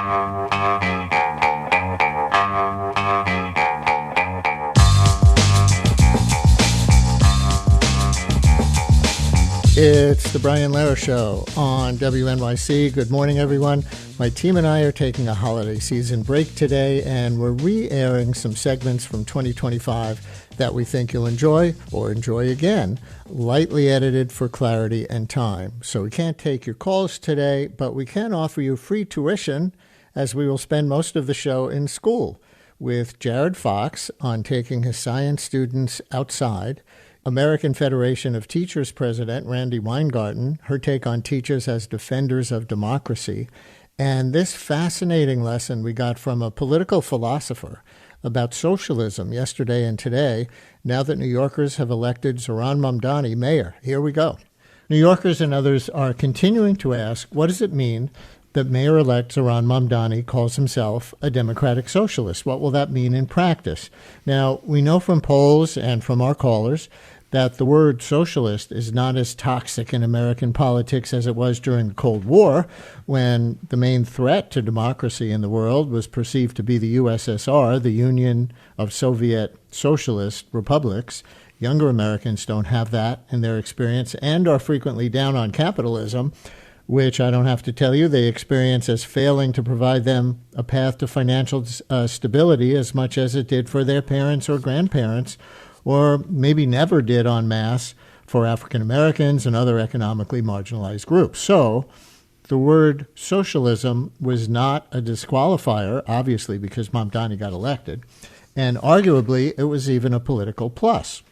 It's the Brian Lehrer Show on WNYC. Good morning, everyone. My team and I are taking a holiday season break today, and we're re-airing some segments from 2025 that we think you'll enjoy or enjoy again, lightly edited for clarity and time. So we can't take your calls today, but we can offer you free tuition, as we will spend most of the show in school with Jared Fox on taking his science students outside, American Federation of Teachers President Randi Weingarten, her take on teachers as defenders of democracy, and this fascinating lesson we got from a political philosopher about socialism yesterday and today, now that New Yorkers have elected Zohran Mamdani mayor. Here we go. New Yorkers and others are continuing to ask, what does it mean that Mayor-elect Zohran Mamdani calls himself a democratic socialist? What will that mean in practice? Now, we know from polls and from our callers that the word socialist is not as toxic in American politics as it was during the Cold War, when the main threat to democracy in the world was perceived to be the USSR, the Union of Soviet Socialist Republics. Younger Americans don't have that in their experience and are frequently down on capitalism, which I don't have to tell you they experience as failing to provide them a path to financial stability as much as it did for their parents or grandparents, or maybe never did en masse for African Americans and other economically marginalized groups. So the word socialism was not a disqualifier, obviously, because Mamdani got elected, and arguably it was even a political plus.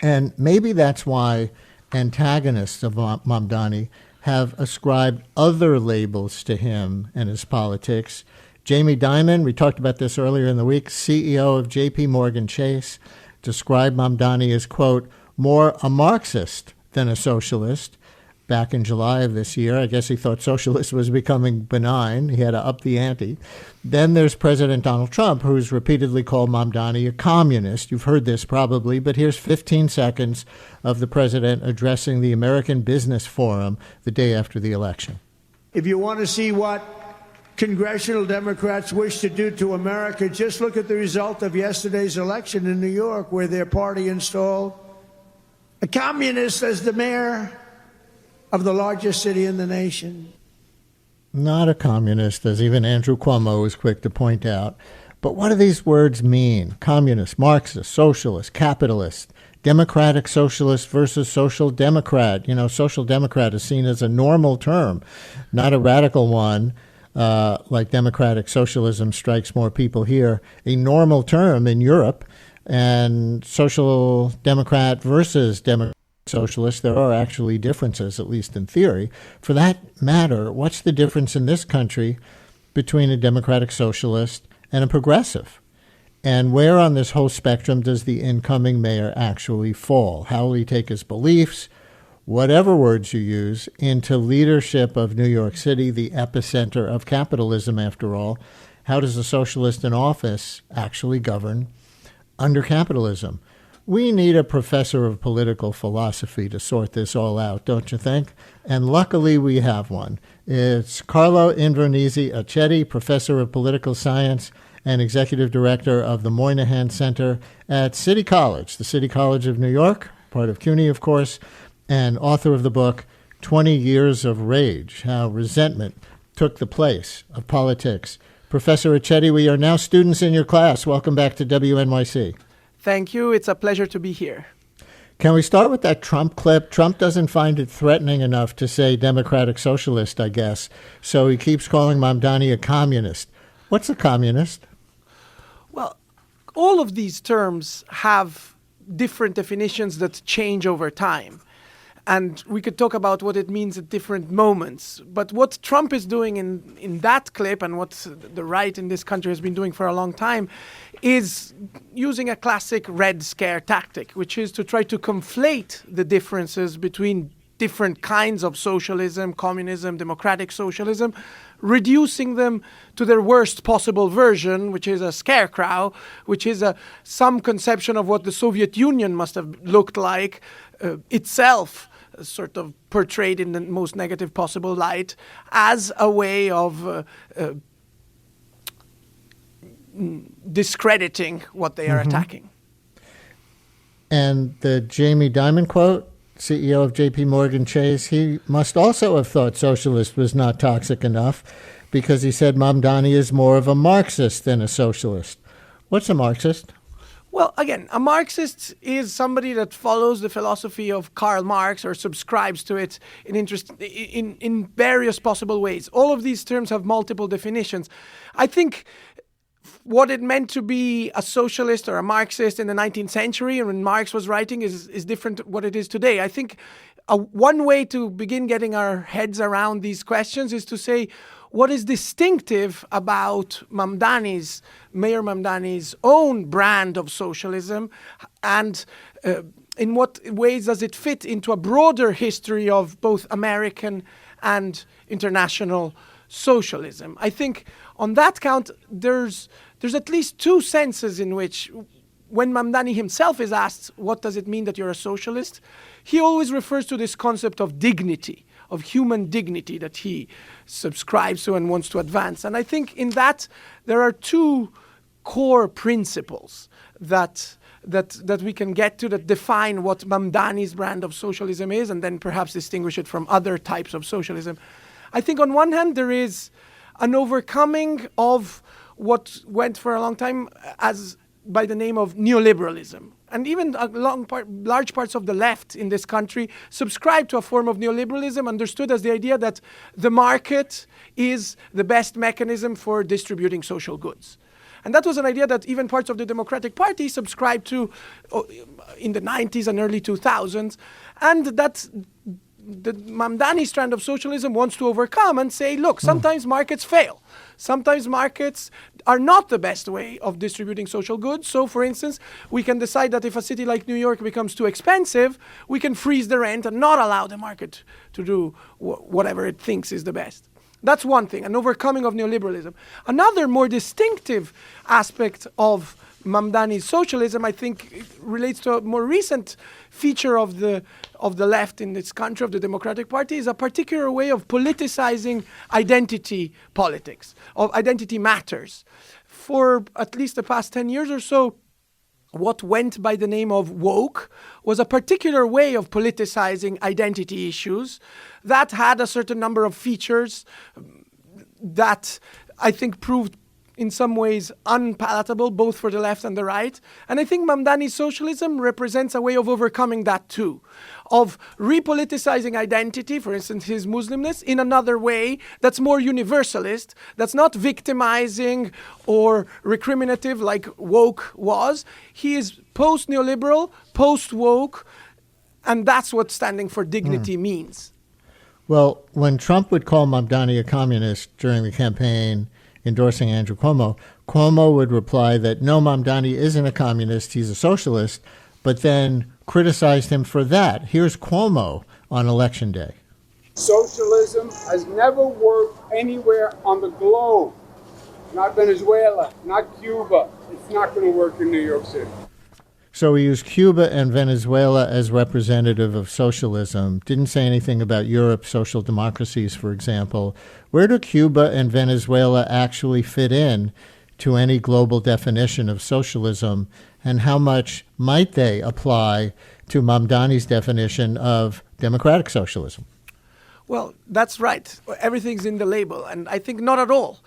And maybe that's why antagonists of Mamdani have ascribed other labels to him and his politics. Jamie Dimon, we talked about this earlier in the week, CEO of J.P. Morgan Chase, described Mamdani as, quote, more a Marxist than a socialist. Back in July of this year, I guess he thought socialist was becoming benign. He had to up the ante. Then there's President Donald Trump, who's repeatedly called Mamdani a communist. You've heard this probably, but here's 15 seconds of the president addressing the American Business Forum the day after the election. If you want to see what congressional Democrats wish to do to America, just look at the result of yesterday's election in New York, where their party installed a communist as the mayor of the largest city in the nation. Not a communist, as even Andrew Cuomo was quick to point out. But what do these words mean? Communist, Marxist, socialist, capitalist, democratic socialist versus social democrat. You know, social democrat is seen as a normal term, not a radical one. Like democratic socialism strikes more people here, a normal term in Europe, and social democrat versus democratic socialist, there are actually differences, at least in theory. For that matter, what's the difference in this country between a democratic socialist and a progressive? And where on this whole spectrum does the incoming mayor actually fall? How will he take his beliefs, whatever words you use, into leadership of New York City, the epicenter of capitalism, after all? How does a socialist in office actually govern under capitalism? We need a professor of political philosophy to sort this all out, don't you think? And luckily we have one. It's Carlo Invernizzi-Accetti, professor of political science and executive director of the Moynihan Center at City College, the City College of New York, part of CUNY, of course, and author of the book, 20 Years of Rage, How Resentment Took the Place of Politics. Professor Accetti, we are now students in your class. Welcome back to WNYC. Thank you. It's a pleasure to be here. Can we start with that Trump clip? Trump doesn't find it threatening enough to say democratic socialist, I guess, so he keeps calling Mamdani a communist. What's a communist? Well, all of these terms have different definitions that change over time. And we could talk about what it means at different moments. But what Trump is doing in that clip, and what the right in this country has been doing for a long time, is using a classic Red Scare tactic, which is to try to conflate the differences between different kinds of socialism, communism, democratic socialism, reducing them to their worst possible version, which is a scarecrow, which is some conception of what the Soviet Union must have looked like itself sort of portrayed in the most negative possible light as a way of discrediting what they are attacking. And the Jamie Dimon quote, CEO of JP Morgan Chase, he must also have thought socialist was not toxic enough because he said Mamdani is more of a Marxist than a socialist. What's a Marxist? Well, again, a Marxist is somebody that follows the philosophy of Karl Marx or subscribes to it in various possible ways. All of these terms have multiple definitions. I think what it meant to be a socialist or a Marxist in the 19th century when Marx was writing is different what it is today. I think one way to begin getting our heads around these questions is to say, what is distinctive about Mayor Mamdani's own brand of socialism, and in what ways does it fit into a broader history of both American and international socialism? I think on that count, there's at least two senses in which, when Mamdani himself is asked, what does it mean that you're a socialist? He always refers to this concept of dignity, of human dignity that he subscribes to and wants to advance. And I think in that, there are two core principles that we can get to that define what Mamdani's brand of socialism is, and then perhaps distinguish it from other types of socialism. I think on one hand, there is an overcoming of what went for a long time as by the name of neoliberalism. And even large parts of the left in this country subscribe to a form of neoliberalism, understood as the idea that the market is the best mechanism for distributing social goods. And that was an idea that even parts of the Democratic Party subscribed to in the 90s and early 2000s. And that the Mamdani strand of socialism wants to overcome and say, look, sometimes markets fail. Sometimes markets are not the best way of distributing social goods. So, for instance, we can decide that if a city like New York becomes too expensive, we can freeze the rent and not allow the market to do whatever it thinks is the best. That's one thing, an overcoming of neoliberalism. Another more distinctive aspect of Mamdani's socialism, I think, relates to a more recent feature of the left in this country, of the Democratic Party, is a particular way of politicizing identity politics, of identity matters. For at least the past 10 years or so, what went by the name of woke was a particular way of politicizing identity issues that had a certain number of features that I think proved in some ways unpalatable, both for the left and the right. And I think Mamdani's socialism represents a way of overcoming that too, of repoliticizing identity, for instance, his Muslimness, in another way that's more universalist, that's not victimizing or recriminative like woke was. He is post-neoliberal, post-woke, and that's what standing for dignity means. Well, when Trump would call Mamdani a communist during the campaign, endorsing Andrew Cuomo, Cuomo would reply that no, Mamdani isn't a communist, he's a socialist, but then criticized him for that. Here's Cuomo on Election Day. Socialism has never worked anywhere on the globe. Not Venezuela, not Cuba. It's not going to work in New York City. So he used Cuba and Venezuela as representative of socialism. Didn't say anything about Europe's social democracies, for example. Where do Cuba and Venezuela actually fit in to any global definition of socialism, and how much might they apply to Mamdani's definition of democratic socialism? Well, that's right. Everything's in the label, and I think not at all.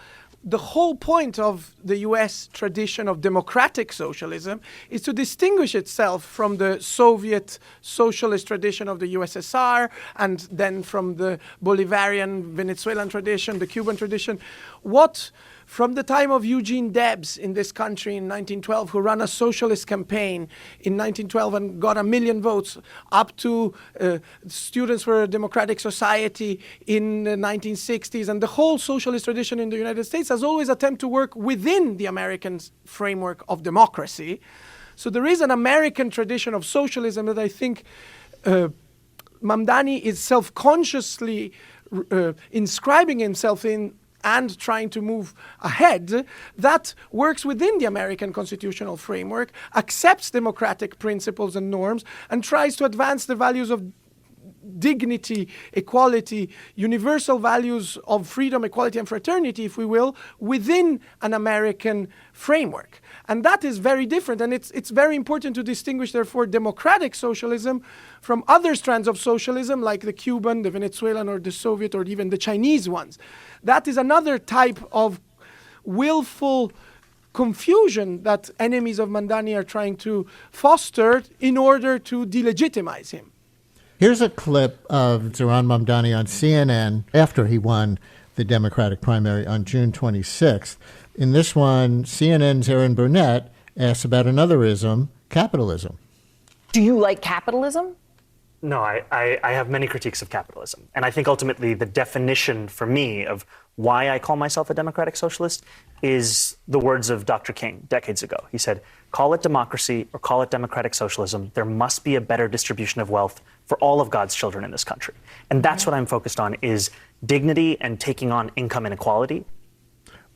The whole point of the US tradition of democratic socialism is to distinguish itself from the Soviet socialist tradition of the USSR, and then from the Bolivarian Venezuelan tradition, the Cuban tradition. What, from the time of Eugene Debs in this country in 1912, who ran a socialist campaign in 1912 and got 1 million votes, up to Students for a Democratic Society in the 1960s, and the whole socialist tradition in the United States has always attempted to work within the American framework of democracy. So there is an American tradition of socialism that I think Mamdani is self-consciously inscribing himself in and trying to move ahead, that works within the American constitutional framework, accepts democratic principles and norms, and tries to advance the values of dignity, equality, universal values of freedom, equality, and fraternity, if we will, within an American framework. And that is very different. And it's very important to distinguish, therefore, democratic socialism from other strands of socialism, like the Cuban, the Venezuelan, or the Soviet, or even the Chinese ones. That is another type of willful confusion that enemies of Mamdani are trying to foster in order to delegitimize him. Here's a clip of Zohran Mamdani on CNN after he won the Democratic primary on June 26th. In this one, CNN's Erin Burnett asks about another ism, capitalism. Do you like capitalism? No, I have many critiques of capitalism. And I think ultimately the definition for me of why I call myself a democratic socialist is the words of Dr. King decades ago. He said, call it democracy or call it democratic socialism. There must be a better distribution of wealth for all of God's children in this country. And that's what I'm focused on, is dignity and taking on income inequality.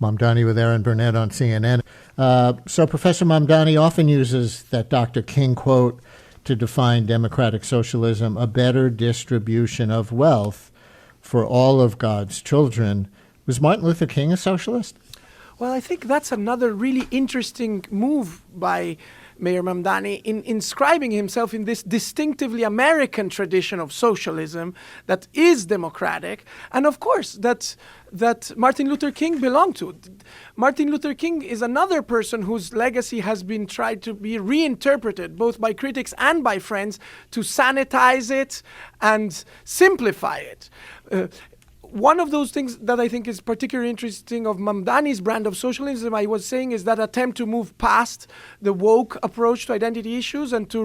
Mamdani with Erin Burnett on CNN. So Professor Mamdani often uses that Dr. King quote to define democratic socialism, a better distribution of wealth for all of God's children. Was Martin Luther King a socialist? Well, I think that's another really interesting move by Mayor Mamdani in inscribing himself in this distinctively American tradition of socialism that is democratic, and of course that Martin Luther King belonged to. Martin Luther King is another person whose legacy has been tried to be reinterpreted both by critics and by friends to sanitize it and simplify it. One of those things that I think is particularly interesting of Mamdani's brand of socialism, I was saying, is that attempt to move past the woke approach to identity issues and to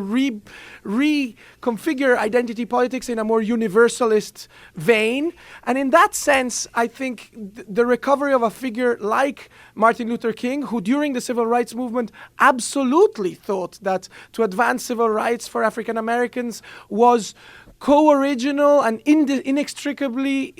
reconfigure identity politics in a more universalist vein. And in that sense, I think the recovery of a figure like Martin Luther King, who during the civil rights movement absolutely thought that to advance civil rights for African Americans was co-original and inextricably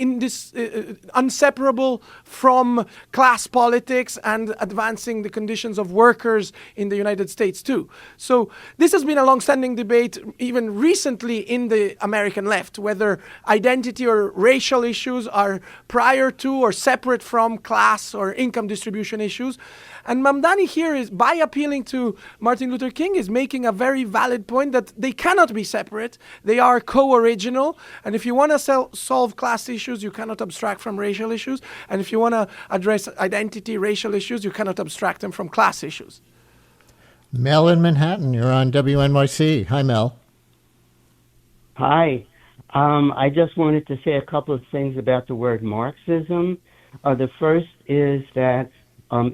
inseparable from class politics and advancing the conditions of workers in the United States too. So this has been a long-standing debate even recently in the American left, whether identity or racial issues are prior to or separate from class or income distribution issues. And Mamdani here is, by appealing to Martin Luther King, is making a very valid point that they cannot be separate. They are co-original. And if you want to solve class issues, you cannot abstract from racial issues. And if you want to address identity, racial issues, you cannot abstract them from class issues. Mel in Manhattan, you're on WNYC. Hi, Mel. Hi. I just wanted to say a couple of things about the word Marxism. The first is that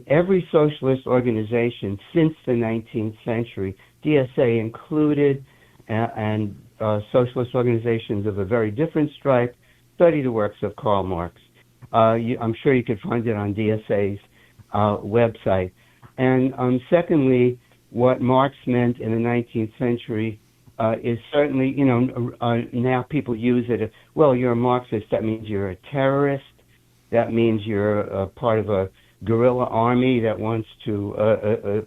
every socialist organization since the 19th century, DSA included, and socialist organizations of a very different stripe, study the works of Karl Marx. I'm sure you could find it on DSA's website. And secondly, what Marx meant in the 19th century is certainly, now people use it. Well, you're a Marxist. That means you're a terrorist. That means you're a part of a guerrilla army that wants to,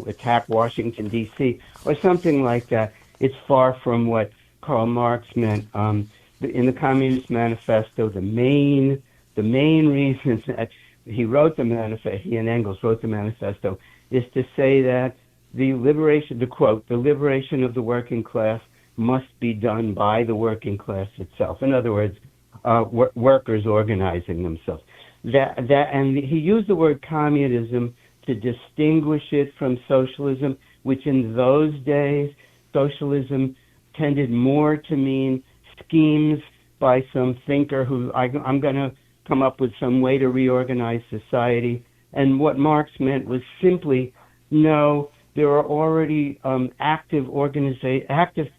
attack Washington, D.C., or something like that. It's far from what Karl Marx meant. In the Communist Manifesto, the main reason that he wrote the manifesto, he and Engels wrote the manifesto, is to say that the liberation of the working class must be done by the working class itself. In other words, workers organizing themselves. And he used the word communism to distinguish it from socialism, which in those days, socialism tended more to mean schemes by some thinker who I'm going to come up with some way to reorganize society. And what Marx meant was simply, no, there are already active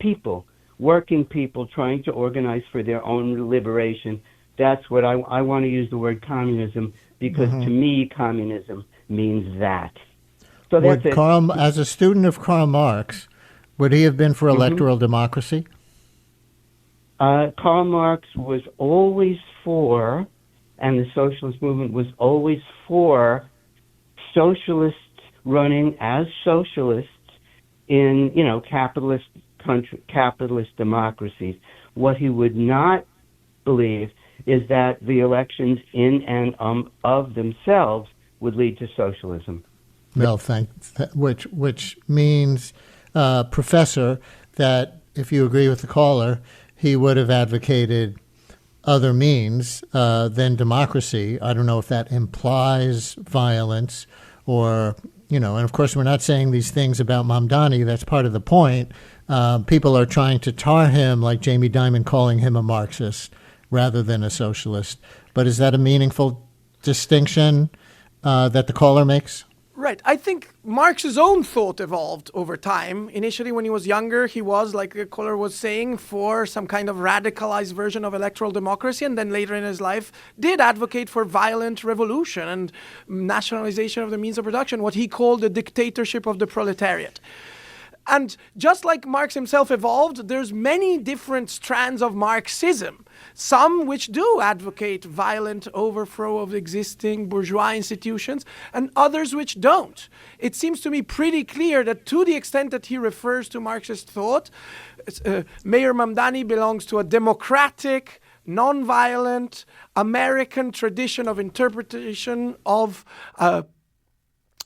people, working people trying to organize for their own liberation. That's what I want to use the word communism, because to me, communism means that. So that's it. As a student of Karl Marx, would he have been for electoral democracy? Karl Marx was always for, and the socialist movement was always for, socialists running as socialists in, capitalist democracies. What he would not believe is that the elections in and of themselves would lead to socialism. Well, which means, Professor, that if you agree with the caller, he would have advocated other means than democracy. I don't know if that implies violence or, and of course we're not saying these things about Mamdani. That's part of the point. People are trying to tar him, like Jamie Dimon calling him a Marxist rather than a socialist. But is that a meaningful distinction that the caller makes? Right. I think Marx's own thought evolved over time. Initially, when he was younger, he was, like the caller was saying, for some kind of radicalized version of electoral democracy, and then later in his life did advocate for violent revolution and nationalization of the means of production, what he called the dictatorship of the proletariat. And just like Marx himself evolved, there's many different strands of Marxism. Some which do advocate violent overthrow of existing bourgeois institutions, and others which don't. It seems to me pretty clear that to the extent that he refers to Marxist thought, Mayor Mamdani belongs to a democratic, non-violent, American tradition of interpretation of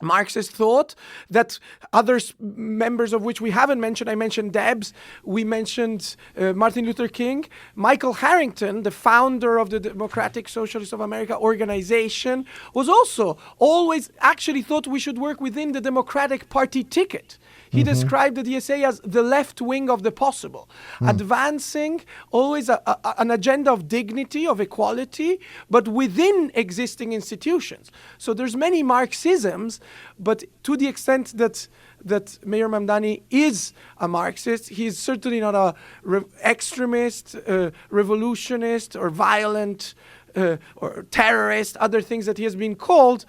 Marxist thought that others, members of which we haven't mentioned. I mentioned Debs, we mentioned Martin Luther King, Michael Harrington, the founder of the Democratic Socialists of America organization, was also always actually thought we should work within the Democratic Party ticket. He described the DSA as the left wing of the possible, advancing always an agenda of dignity, of equality, but within existing institutions. So there's many Marxisms, but to the extent that Mayor Mamdani is a Marxist, he's certainly not a extremist, revolutionist, or violent, or terrorist, other things that he has been called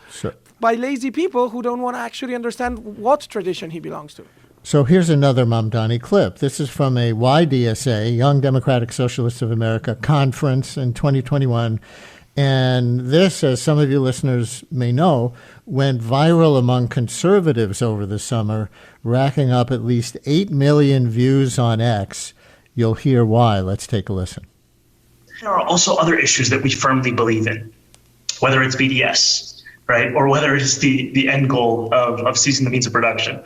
by lazy people who don't want to actually understand what tradition he belongs to. So here's another Mamdani clip. This is from a YDSA, Young Democratic Socialists of America, conference in 2021. And this, as some of you listeners may know, went viral among conservatives over the summer, racking up at least 8 million views on X. You'll hear why. Let's take a listen. There are also other issues that we firmly believe in, whether it's BDS, right, or whether it's the end goal of seizing the means of production,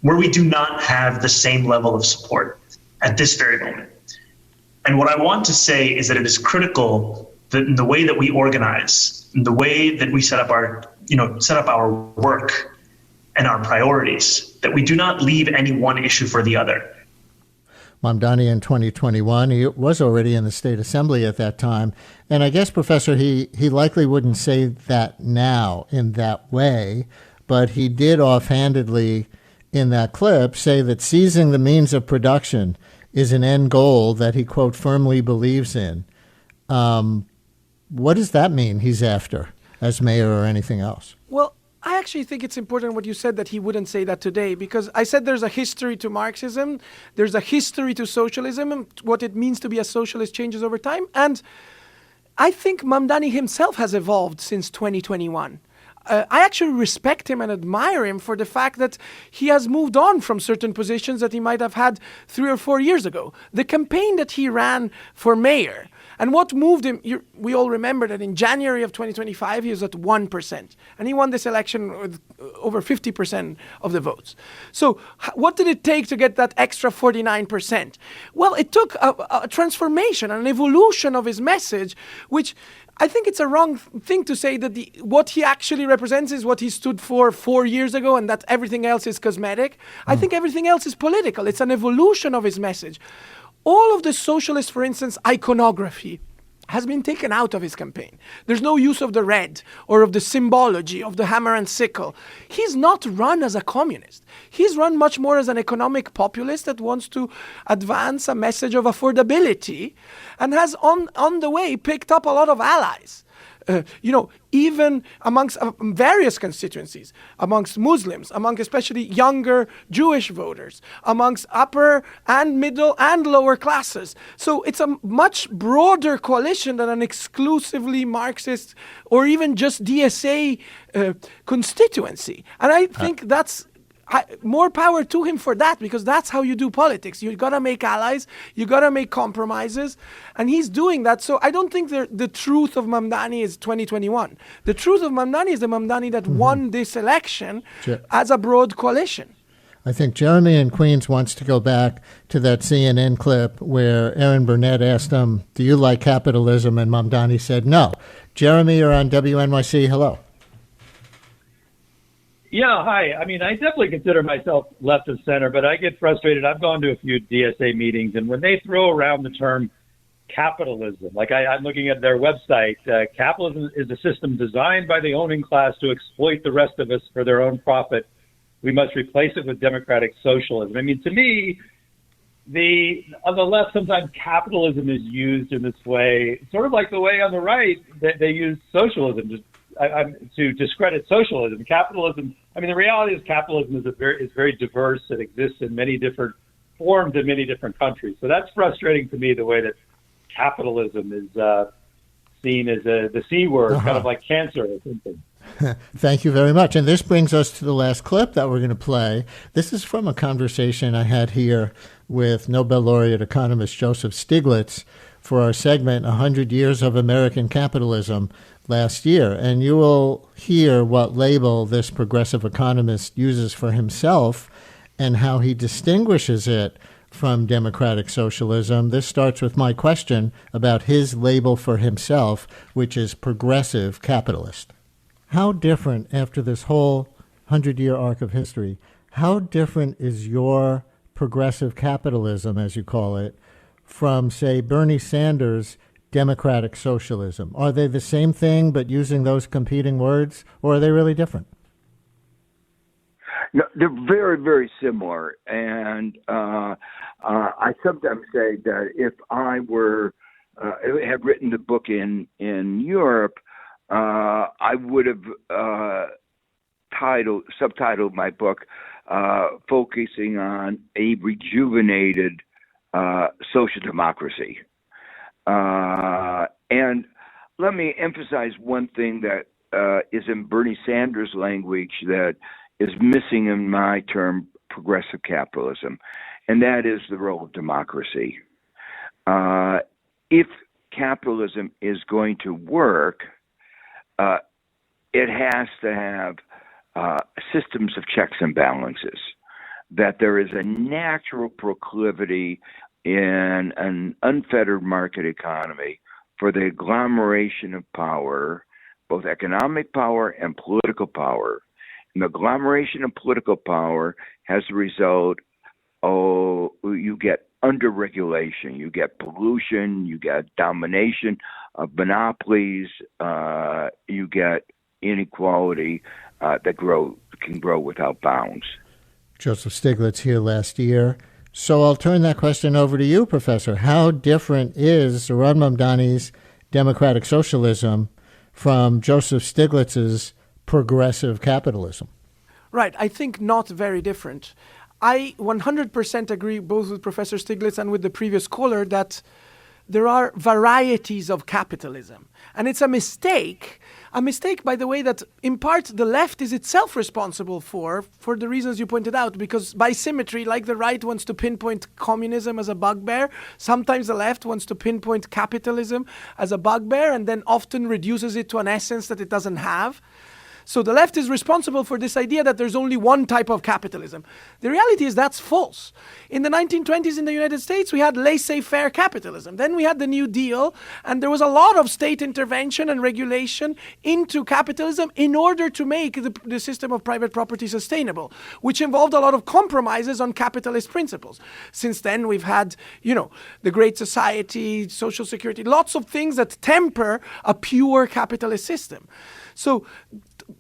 where we do not have the same level of support at this very moment. And what I want to say is that it is critical that in the way that we organize, in the way that we set up our work and our priorities, that we do not leave any one issue for the other. Mamdani in 2021, he was already in the State Assembly at that time. And I guess, Professor, he likely wouldn't say that now in that way, but he did offhandedly in that clip say that seizing the means of production is an end goal that he, quote, firmly believes in. What does that mean he's after as mayor or anything else? Well, I actually think it's important what you said that he wouldn't say that today, because I said there's a history to Marxism, there's a history to socialism, and what it means to be a socialist changes over time. And I think Mamdani himself has evolved since 2021. I actually respect him and admire him for the fact that he has moved on from certain positions that he might have had 3 or 4 years ago. The campaign that he ran for mayor, and what moved him, we all remember that in January of 2025, he was at 1%. And he won this election with over 50% of the votes. So what did it take to get that extra 49%? Well, it took a transformation, an evolution of his message, which I think it's a wrong thing to say that what he actually represents is what he stood for 4 years ago and that everything else is cosmetic. I think everything else is political. It's an evolution of his message. All of the socialist, for instance, iconography has been taken out of his campaign. There's no use of the red or of the symbology of the hammer and sickle. He's not run as a communist. He's run much more as an economic populist that wants to advance a message of affordability and has on the way picked up a lot of allies. Even amongst various constituencies, amongst Muslims, among especially younger Jewish voters, amongst upper and middle and lower classes. So it's a much broader coalition than an exclusively Marxist or even just DSA constituency. And I think that's more power to him for that, because that's how you do politics. You got to make allies, you got to make compromises, and he's doing that. So I don't think the truth of Mamdani is 2021. The truth of Mamdani is the Mamdani that won this election as a broad coalition. I think Jeremy in Queens wants to go back to that CNN clip where Aaron Burnett asked him, do you like capitalism? And Mamdani said no. Jeremy, you're on WNYC. Hello. Yeah, hi. I mean, I definitely consider myself left of center, but I get frustrated. I've gone to a few DSA meetings, and when they throw around the term capitalism, like I'm looking at their website, capitalism is a system designed by the owning class to exploit the rest of us for their own profit. We must replace it with democratic socialism. I mean, to me, on the left, sometimes capitalism is used in this way, sort of like the way on the right they use socialism to discredit socialism. Capitalism, I mean, the reality is capitalism is very diverse. It exists in many different forms in many different countries. So that's frustrating to me, the way that capitalism is seen as the C word, kind of like cancer or something. Thank you very much. And this brings us to the last clip that we're going to play. This is from a conversation I had here with Nobel laureate economist Joseph Stiglitz for our segment 100 Years of American Capitalism last year. And you will hear what label this progressive economist uses for himself and how he distinguishes it from democratic socialism. This starts with my question about his label for himself, which is progressive capitalist. How different, after this whole 100-year arc of history, how different is your progressive capitalism, as you call it, from, say, Bernie Sanders' democratic socialism? Are they the same thing but using those competing words, or are they really different? No, they're very, very similar. And I sometimes say that if I had written the book in Europe, I would have subtitled my book focusing on a rejuvenated social democracy. And let me emphasize one thing that is in Bernie Sanders' language that is missing in my term progressive capitalism, and that is the role of democracy. If capitalism is going to work, it has to have systems of checks and balances, that there is a natural proclivity in an unfettered market economy for the agglomeration of power, both economic power and political power. And the agglomeration of political power has the result, you get under-regulation, you get pollution, you get domination of monopolies, you get inequality that can grow without bounds. Joseph Stiglitz here last year. So I'll turn that question over to you, Professor. How different is Zohran Mamdani's democratic socialism from Joseph Stiglitz's progressive capitalism? Right. I think not very different. I 100% agree both with Professor Stiglitz and with the previous caller that there are varieties of capitalism. And it's a mistake, by the way, that in part the left is itself responsible for the reasons you pointed out, because by symmetry, like the right wants to pinpoint communism as a bugbear, sometimes the left wants to pinpoint capitalism as a bugbear and then often reduces it to an essence that it doesn't have. So the left is responsible for this idea that there's only one type of capitalism. The reality is that's false. In the 1920s in the United States, we had laissez-faire capitalism. Then we had the New Deal, and there was a lot of state intervention and regulation into capitalism in order to make the system of private property sustainable, which involved a lot of compromises on capitalist principles. Since then, we've had, the Great Society, Social Security, lots of things that temper a pure capitalist system. So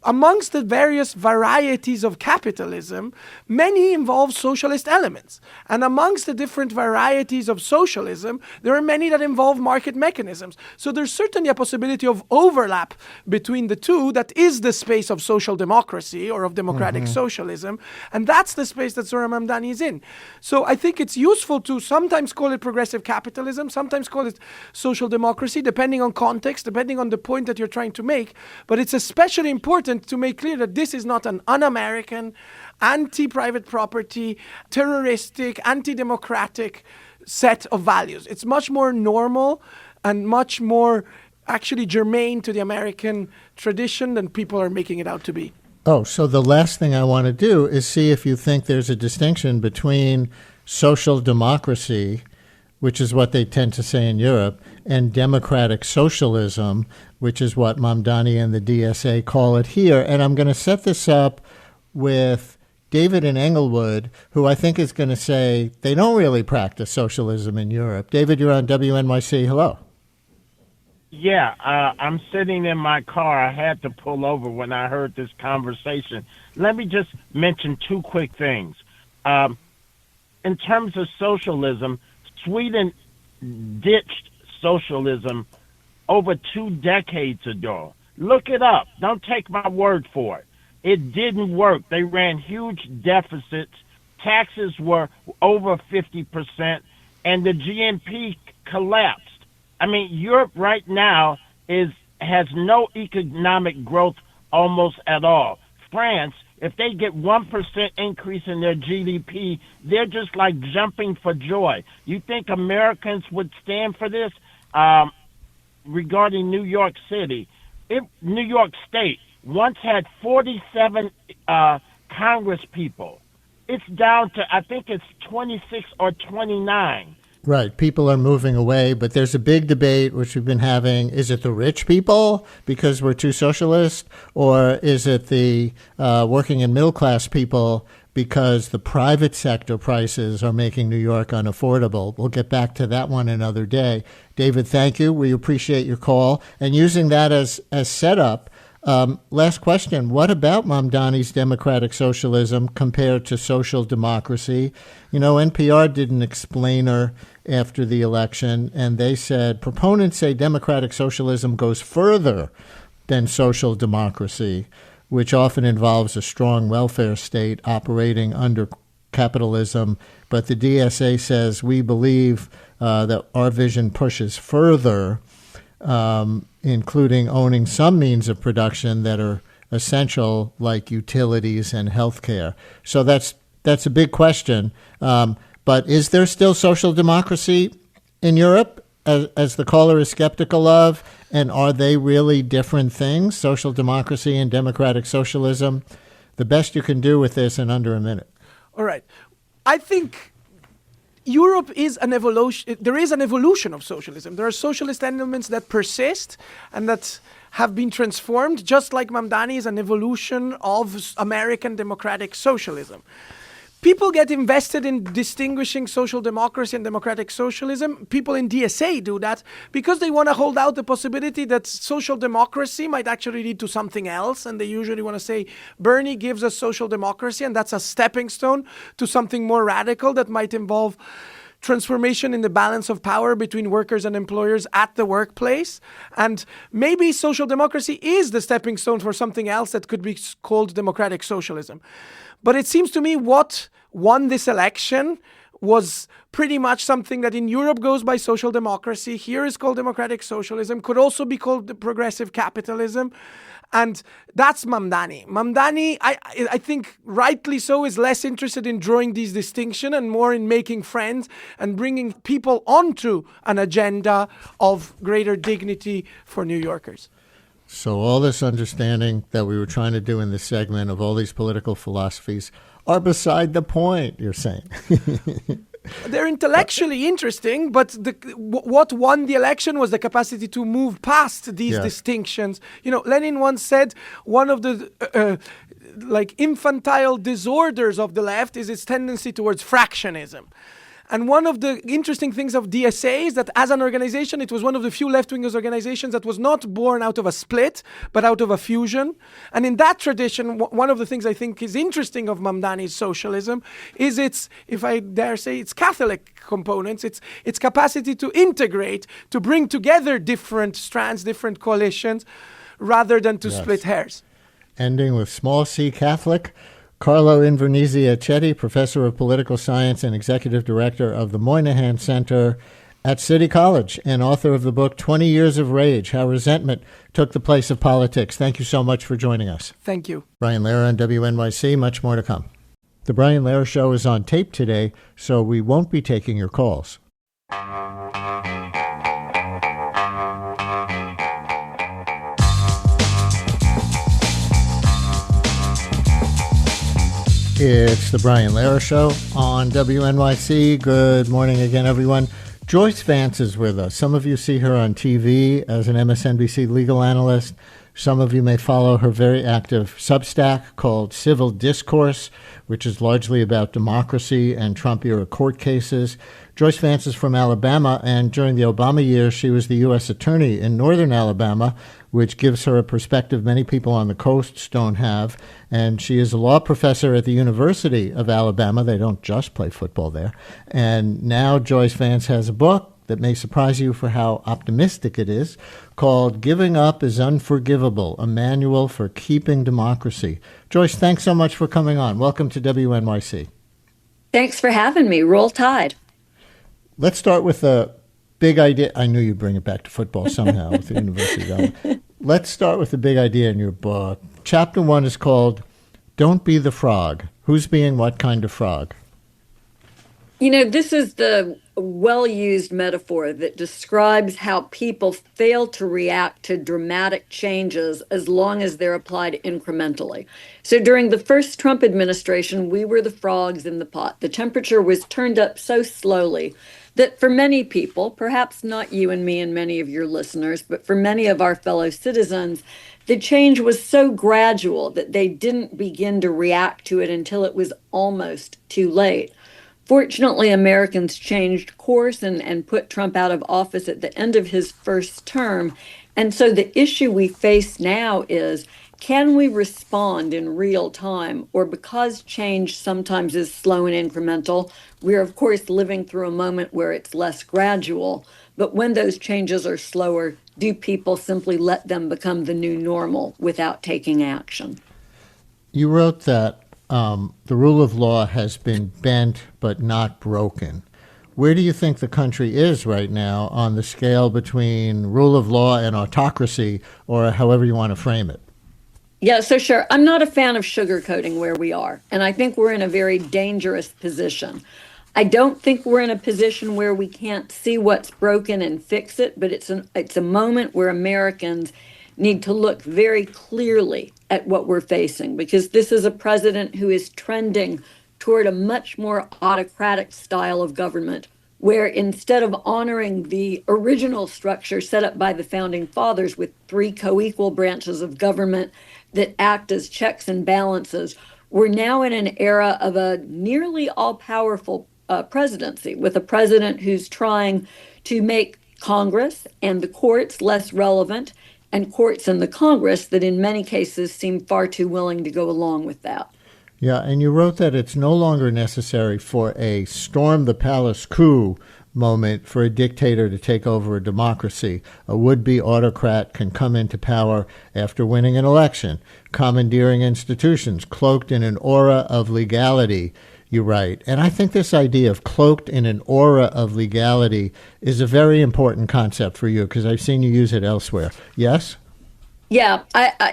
amongst the various varieties of capitalism, many involve socialist elements. And amongst the different varieties of socialism, there are many that involve market mechanisms. So there's certainly a possibility of overlap between the two that is the space of social democracy or of democratic socialism. And that's the space that Zohran Mamdani is in. So I think it's useful to sometimes call it progressive capitalism, sometimes call it social democracy, depending on context, depending on the point that you're trying to make. But it's especially important important to make clear that this is not an un-American, anti-private property, terroristic, anti-democratic set of values. It's much more normal and much more actually germane to the American tradition than people are making it out to be. Oh, so the last thing I want to do is see if you think there's a distinction between social democracy, which is what they tend to say in Europe, and democratic socialism, which is what Mamdani and the DSA call it here. And I'm going to set this up with David in Englewood, who I think is going to say they don't really practice socialism in Europe. David, you're on WNYC. Hello. Yeah, I'm sitting in my car. I had to pull over when I heard this conversation. Let me just mention two quick things. In terms of socialism, Sweden ditched socialism over 2 decades ago. Look it up. Don't take my word for it. It didn't work. They ran huge deficits. Taxes were over 50%, and the GNP collapsed. I mean, Europe right now has no economic growth almost at all. France, if they get 1% increase in their GDP, they're just like jumping for joy. You think Americans would stand for this? Regarding New York City, New York State once had 47 Congress people. It's down to, I think it's 26 or 29. Right. People are moving away, but there's a big debate, which we've been having. Is it the rich people because we're too socialist, or is it the working and middle class people because the private sector prices are making New York unaffordable? We'll get back to that one another day. David, thank you. We appreciate your call. And using that as setup, last question. What about Mamdani's democratic socialism compared to social democracy? You know, NPR did an explainer after the election, and they said proponents say democratic socialism goes further than social democracy, which often involves a strong welfare state operating under capitalism. But the DSA says we believe that our vision pushes further, including owning some means of production that are essential, like utilities and healthcare. So that's a big question. But is there still social democracy in Europe, as the caller is skeptical of? And are they really different things, social democracy and democratic socialism? The best you can do with this in under a minute. All right. I think Europe is an evolution. There is an evolution of socialism. There are socialist elements that persist and that have been transformed, just like Mamdani is an evolution of American democratic socialism. People get invested in distinguishing social democracy and democratic socialism. People in DSA do that because they want to hold out the possibility that social democracy might actually lead to something else. And they usually want to say, Bernie gives us social democracy, and that's a stepping stone to something more radical that might involve transformation in the balance of power between workers and employers at the workplace. And maybe social democracy is the stepping stone for something else that could be called democratic socialism. But it seems to me what won this election was pretty much something that in Europe goes by social democracy. Here is called democratic socialism, could also be called the progressive capitalism. And that's Mamdani. Mamdani, I think rightly so, is less interested in drawing these distinctions and more in making friends and bringing people onto an agenda of greater dignity for New Yorkers. So all this understanding that we were trying to do in this segment of all these political philosophies are beside the point, you're saying. They're intellectually interesting, but what won the election was the capacity to move past these distinctions. You know, Lenin once said one of the infantile disorders of the left is its tendency towards fractionism. And one of the interesting things of DSA is that as an organization, it was one of the few left-wing organizations that was not born out of a split, but out of a fusion. And in that tradition, one of the things I think is interesting of Mamdani's socialism is its, if I dare say, its Catholic components, its capacity to integrate, to bring together different strands, different coalitions, rather than to split hairs. Ending with small c Catholic. Carlo Invernizzi-Accetti, professor of political science and executive director of the Moynihan Center at City College and author of the book 20 Years of Rage, How Resentment Took the Place of Politics. Thank you so much for joining us. Thank you. Brian Lehrer on WNYC. Much more to come. The Brian Lehrer Show is on tape today, so we won't be taking your calls. It's the Brian Lehrer Show on WNYC. Good morning again, everyone. Joyce Vance is with us. Some of you see her on TV as an MSNBC legal analyst. Some of you may follow her very active substack called Civil Discourse, which is largely about democracy and Trump-era court cases. Joyce Vance is from Alabama, and during the Obama years, she was the U.S. Attorney in northern Alabama, which gives her a perspective many people on the coasts don't have. And she is a law professor at the University of Alabama. They don't just play football there. And now Joyce Vance has a book that may surprise you for how optimistic it is, called Giving Up Is Unforgivable, a manual for keeping democracy. Joyce, thanks so much for coming on. Welcome to WNYC. Thanks for having me. Roll Tide. Let's start with a big idea. I knew you'd bring it back to football somehow with the University of Alabama. Let's start with the big idea in your book. Chapter 1 is called Don't Be the Frog. Who's being what kind of frog? You know, this is the well-used metaphor that describes how people fail to react to dramatic changes as long as they're applied incrementally. So during the first Trump administration, we were the frogs in the pot. The temperature was turned up so slowly that for many people, perhaps not you and me and many of your listeners, but for many of our fellow citizens, the change was so gradual that they didn't begin to react to it until it was almost too late. Fortunately, Americans changed course and put Trump out of office at the end of his first term. And so the issue we face now is, can we respond in real time? Or because change sometimes is slow and incremental, we're of course living through a moment where it's less gradual. But when those changes are slower, do people simply let them become the new normal without taking action? You wrote that the rule of law has been bent but not broken. Where do you think the country is right now on the scale between rule of law and autocracy, or however you want to frame it? Yeah, so sure. I'm not a fan of sugarcoating where we are, and I think we're in a very dangerous position. I don't think we're in a position where we can't see what's broken and fix it, but it's a moment where Americans need to look very clearly at what we're facing, because this is a president who is trending toward a much more autocratic style of government, where instead of honoring the original structure set up by the founding fathers with 3 co-equal branches of government that act as checks and balances, we're now in an era of a nearly all-powerful presidency, with a president who's trying to make Congress and the courts less relevant, and courts and the Congress that in many cases seem far too willing to go along with that. Yeah, and you wrote that it's no longer necessary for a storm the palace coup moment for a dictator to take over a democracy. A would-be autocrat can come into power after winning an election, commandeering institutions, cloaked in an aura of legality, you write. And I think this idea of cloaked in an aura of legality is a very important concept for you, because I've seen you use it elsewhere. Yes? Yeah,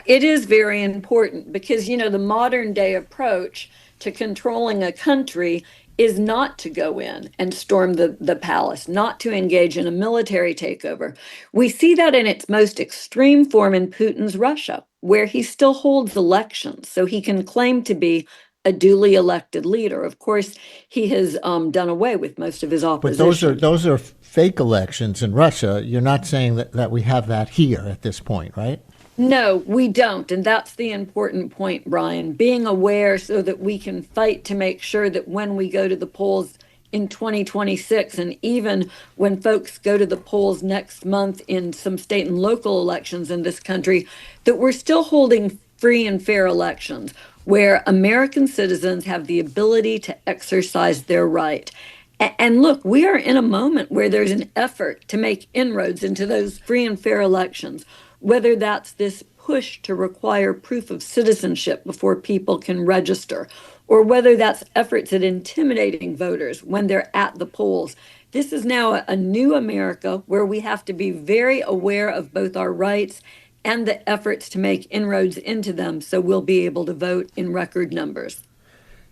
it is very important because, you know, the modern day approach to controlling a country is not to go in and storm the palace, not to engage in a military takeover. We see that in its most extreme form in Putin's Russia, where he still holds elections, so he can claim to be a duly elected leader. Of course, he has done away with most of his opposition. But those are fake elections in Russia. You're not saying that we have that here at this point, right? No, we don't. And that's the important point, Brian. Being aware so that we can fight to make sure that when we go to the polls in 2026, and even when folks go to the polls next month in some state and local elections in this country, that we're still holding free and fair elections where American citizens have the ability to exercise their right. And look, we are in a moment where there's an effort to make inroads into those free and fair elections, whether that's this push to require proof of citizenship before people can register, or whether that's efforts at intimidating voters when they're at the polls This is now a new America where we have to be very aware of both our rights and the efforts to make inroads into them so we'll be able to vote in record numbers.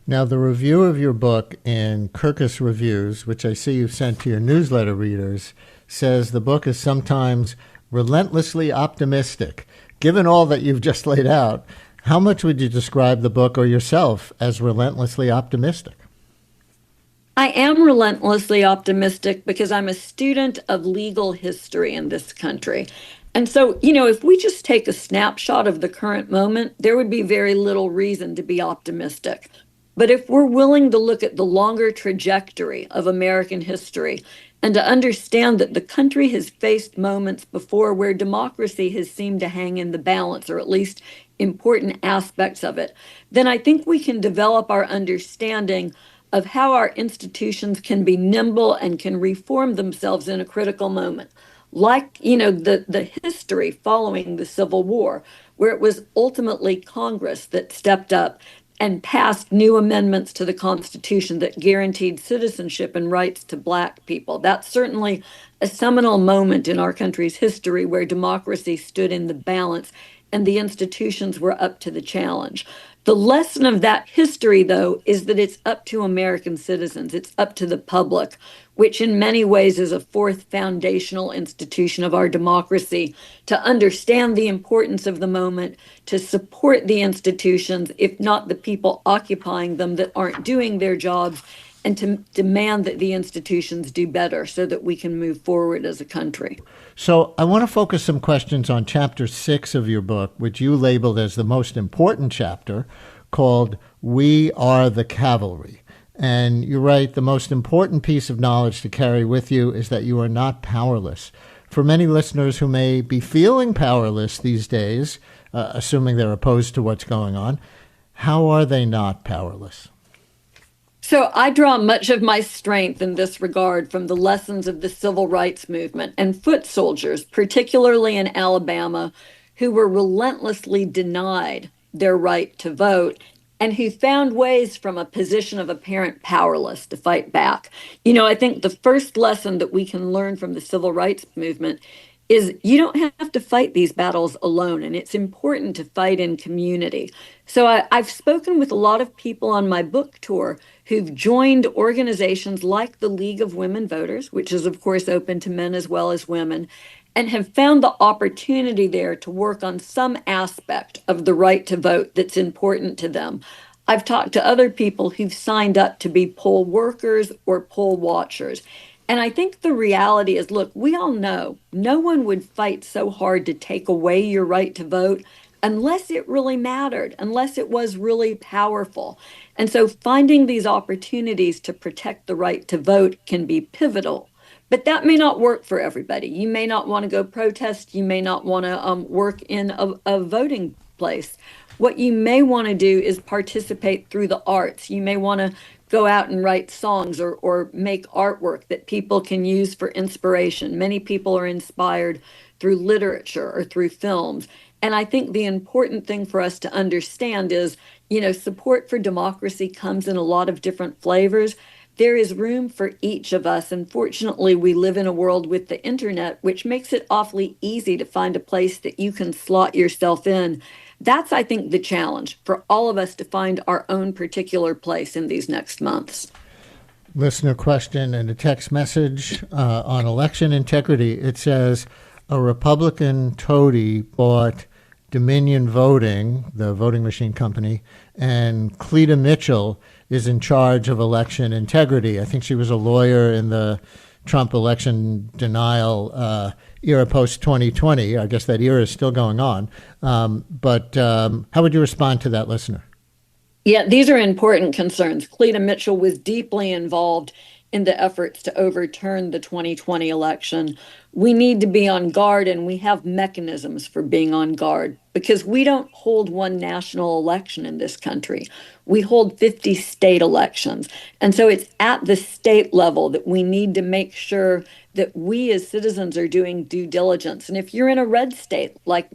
Now, the review of your book in Kirkus Reviews, which I see you've sent to your newsletter readers, says the book is sometimes relentlessly optimistic. Given all that you've just laid out, how much would you describe the book or yourself as relentlessly optimistic? I am relentlessly optimistic because I'm a student of legal history in this country. And so, if we just take a snapshot of the current moment, there would be very little reason to be optimistic. But if we're willing to look at the longer trajectory of American history and to understand that the country has faced moments before where democracy has seemed to hang in the balance, or at least important aspects of it, then I think we can develop our understanding of how our institutions can be nimble and can reform themselves in a critical moment. Like, the history following the Civil War, where it was ultimately Congress that stepped up and passed new amendments to the Constitution that guaranteed citizenship and rights to Black people. That's certainly a seminal moment in our country's history where democracy stood in the balance and the institutions were up to the challenge. The lesson of that history, though, is that it's up to American citizens. It's up to the public, which in many ways is a fourth foundational institution of our democracy, to understand the importance of the moment, to support the institutions, if not the people occupying them that aren't doing their jobs, and to demand that the institutions do better so that we can move forward as a country. So I want to focus some questions on Chapter 6 of your book, which you labeled as the most important chapter, called We Are the Cavalry. And you write, the most important piece of knowledge to carry with you is that you are not powerless. For many listeners who may be feeling powerless these days, assuming they're opposed to what's going on, how are they not powerless? So I draw much of my strength in this regard from the lessons of the civil rights movement and foot soldiers, particularly in Alabama, who were relentlessly denied their right to vote and who found ways from a position of apparent powerless to fight back. I think the first lesson that we can learn from the civil rights movement is you don't have to fight these battles alone, and it's important to fight in community. So I've spoken with a lot of people on my book tour who've joined organizations like the League of Women Voters, which is, of course, open to men as well as women, and have found the opportunity there to work on some aspect of the right to vote that's important to them. I've talked to other people who've signed up to be poll workers or poll watchers. And I think the reality is, look, we all know no one would fight so hard to take away your right to vote unless it really mattered, unless it was really powerful. And so finding these opportunities to protect the right to vote can be pivotal. But that may not work for everybody. You may not want to go protest. You may not want to work in a voting place. What you may want to do is participate through the arts. You may want to go out and write songs or make artwork that people can use for inspiration. Many people are inspired through literature or through films. And I think the important thing for us to understand is, support for democracy comes in a lot of different flavors. There is room for each of us. And fortunately, we live in a world with the internet, which makes it awfully easy to find a place that you can slot yourself in. That's, I think, the challenge for all of us to find our own particular place in these next months. Listener question and a text message on election integrity. It says, a Republican toady bought Dominion Voting, the voting machine company, and Cleta Mitchell is in charge of election integrity. I think she was a lawyer in the Trump election denial era post-2020. I guess that era is still going on. But how would you respond to that listener? Yeah, these are important concerns. Cleta Mitchell was deeply involved in the efforts to overturn the 2020 election. We need to be on guard, and we have mechanisms for being on guard because we don't hold one national election in this country. We hold 50 state elections. And so it's at the state level that we need to make sure that we as citizens are doing due diligence. And if you're in a red state, like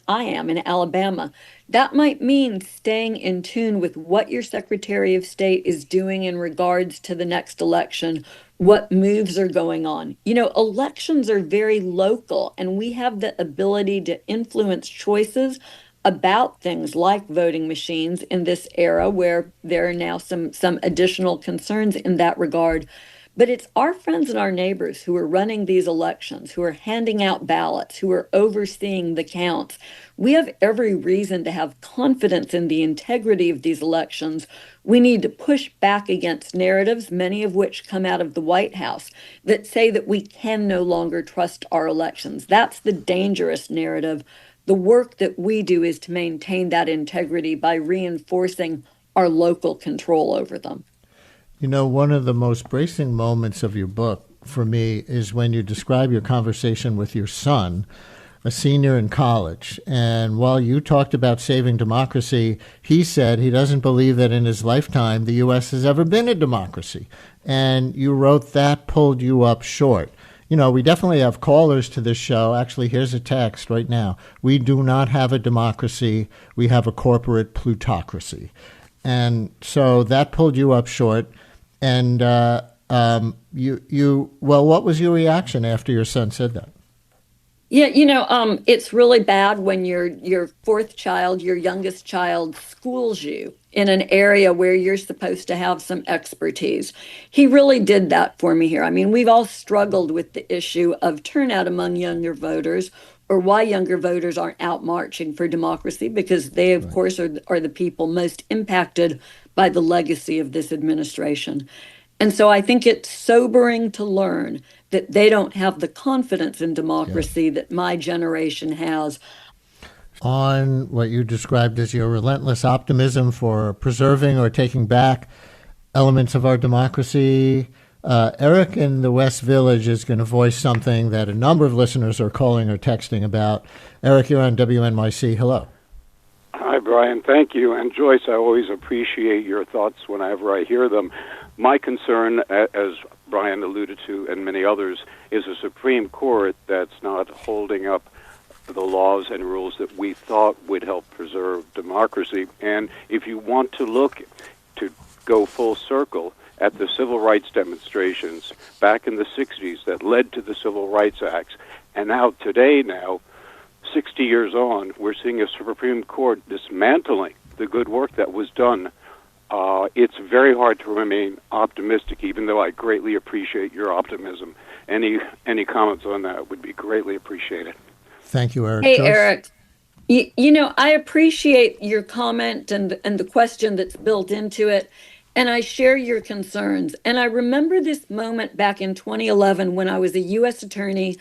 I am in Alabama, that might mean staying in tune with what your Secretary of State is doing in regards to the next election, what moves are going on. Elections are very local, and we have the ability to influence choices about things like voting machines in this era where there are now some additional concerns in that regard. But it's our friends and our neighbors who are running these elections, who are handing out ballots, who are overseeing the counts. We have every reason to have confidence in the integrity of these elections. We need to push back against narratives, many of which come out of the White House, that say that we can no longer trust our elections. That's the dangerous narrative. The work that we do is to maintain that integrity by reinforcing our local control over them. One of the most bracing moments of your book for me is when you describe your conversation with your son, a senior in college. And while you talked about saving democracy, he said he doesn't believe that in his lifetime the U.S. has ever been a democracy. And you wrote that pulled you up short. We definitely have callers to this show. Actually, here's a text right now. We do not have a democracy. We have a corporate plutocracy. And so that pulled you up short. And what was your reaction after your son said that? Yeah, it's really bad when your fourth child, your youngest child, schools you in an area where you're supposed to have some expertise. He really did that for me here. I mean, we've all struggled with the issue of turnout among younger voters, or why younger voters aren't out marching for democracy, because they, of course, are the people most impacted by the legacy of this administration. And so I think it's sobering to learn that they don't have the confidence in democracy that my generation has. On what you described as your relentless optimism for preserving or taking back elements of our democracy, Eric in the West Village is going to voice something that a number of listeners are calling or texting about. Eric, you're on WNYC. Hello. Hi, Brian. Thank you. And Joyce, I always appreciate your thoughts whenever I hear them. My concern, as Brian alluded to and many others, is a Supreme Court that's not holding up the laws and rules that we thought would help preserve democracy. And if you want to go full circle at the civil rights demonstrations back in the 60s that led to the Civil Rights Acts, and today, 60 years on, we're seeing a Supreme Court dismantling the good work that was done. It's very hard to remain optimistic, even though I greatly appreciate your optimism. Any comments on that would be greatly appreciated. Thank you, Eric. Hey, Joyce? Eric. I appreciate your comment and the question that's built into it, and I share your concerns. And I remember this moment back in 2011 when I was a U.S. attorney.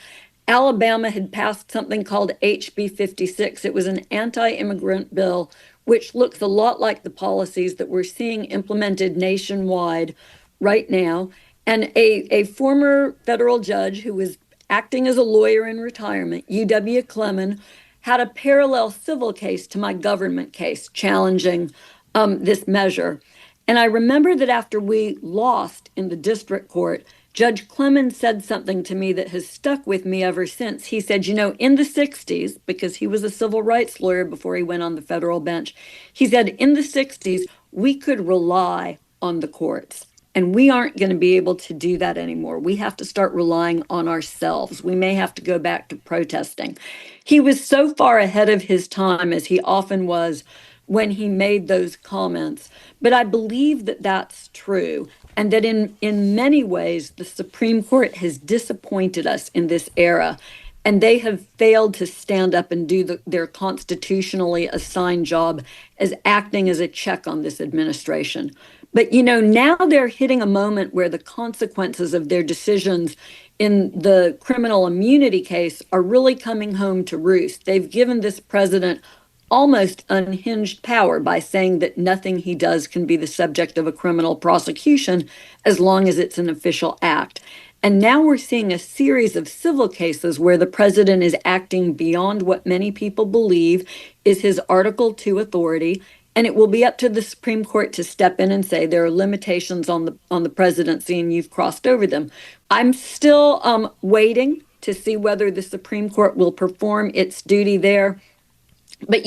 Alabama had passed something called HB 56. It was an anti-immigrant bill, which looks a lot like the policies that we're seeing implemented nationwide right now. And a former federal judge who was acting as a lawyer in retirement, U.W. Clemon, had a parallel civil case to my government case challenging this measure. And I remember that after we lost in the district court, Judge Clemon said something to me that has stuck with me ever since. He said, in the 60s, because he was a civil rights lawyer before he went on the federal bench, he said, in the 60s, we could rely on the courts. And we aren't going to be able to do that anymore. We have to start relying on ourselves. We may have to go back to protesting. He was so far ahead of his time, as he often was, when he made those comments. But I believe that that's true, and that in many ways, the Supreme Court has disappointed us in this era, and they have failed to stand up and do their constitutionally assigned job as acting as a check on this administration. But, now they're hitting a moment where the consequences of their decisions in the criminal immunity case are really coming home to roost. They've given this president almost unhinged power by saying that nothing he does can be the subject of a criminal prosecution as long as it's an official act. And now we're seeing a series of civil cases where the president is acting beyond what many people believe is his Article 2 authority. And it will be up to the Supreme Court to step in and say there are limitations on the presidency and you've crossed over them. I'm still waiting to see whether the Supreme Court will perform its duty there. But,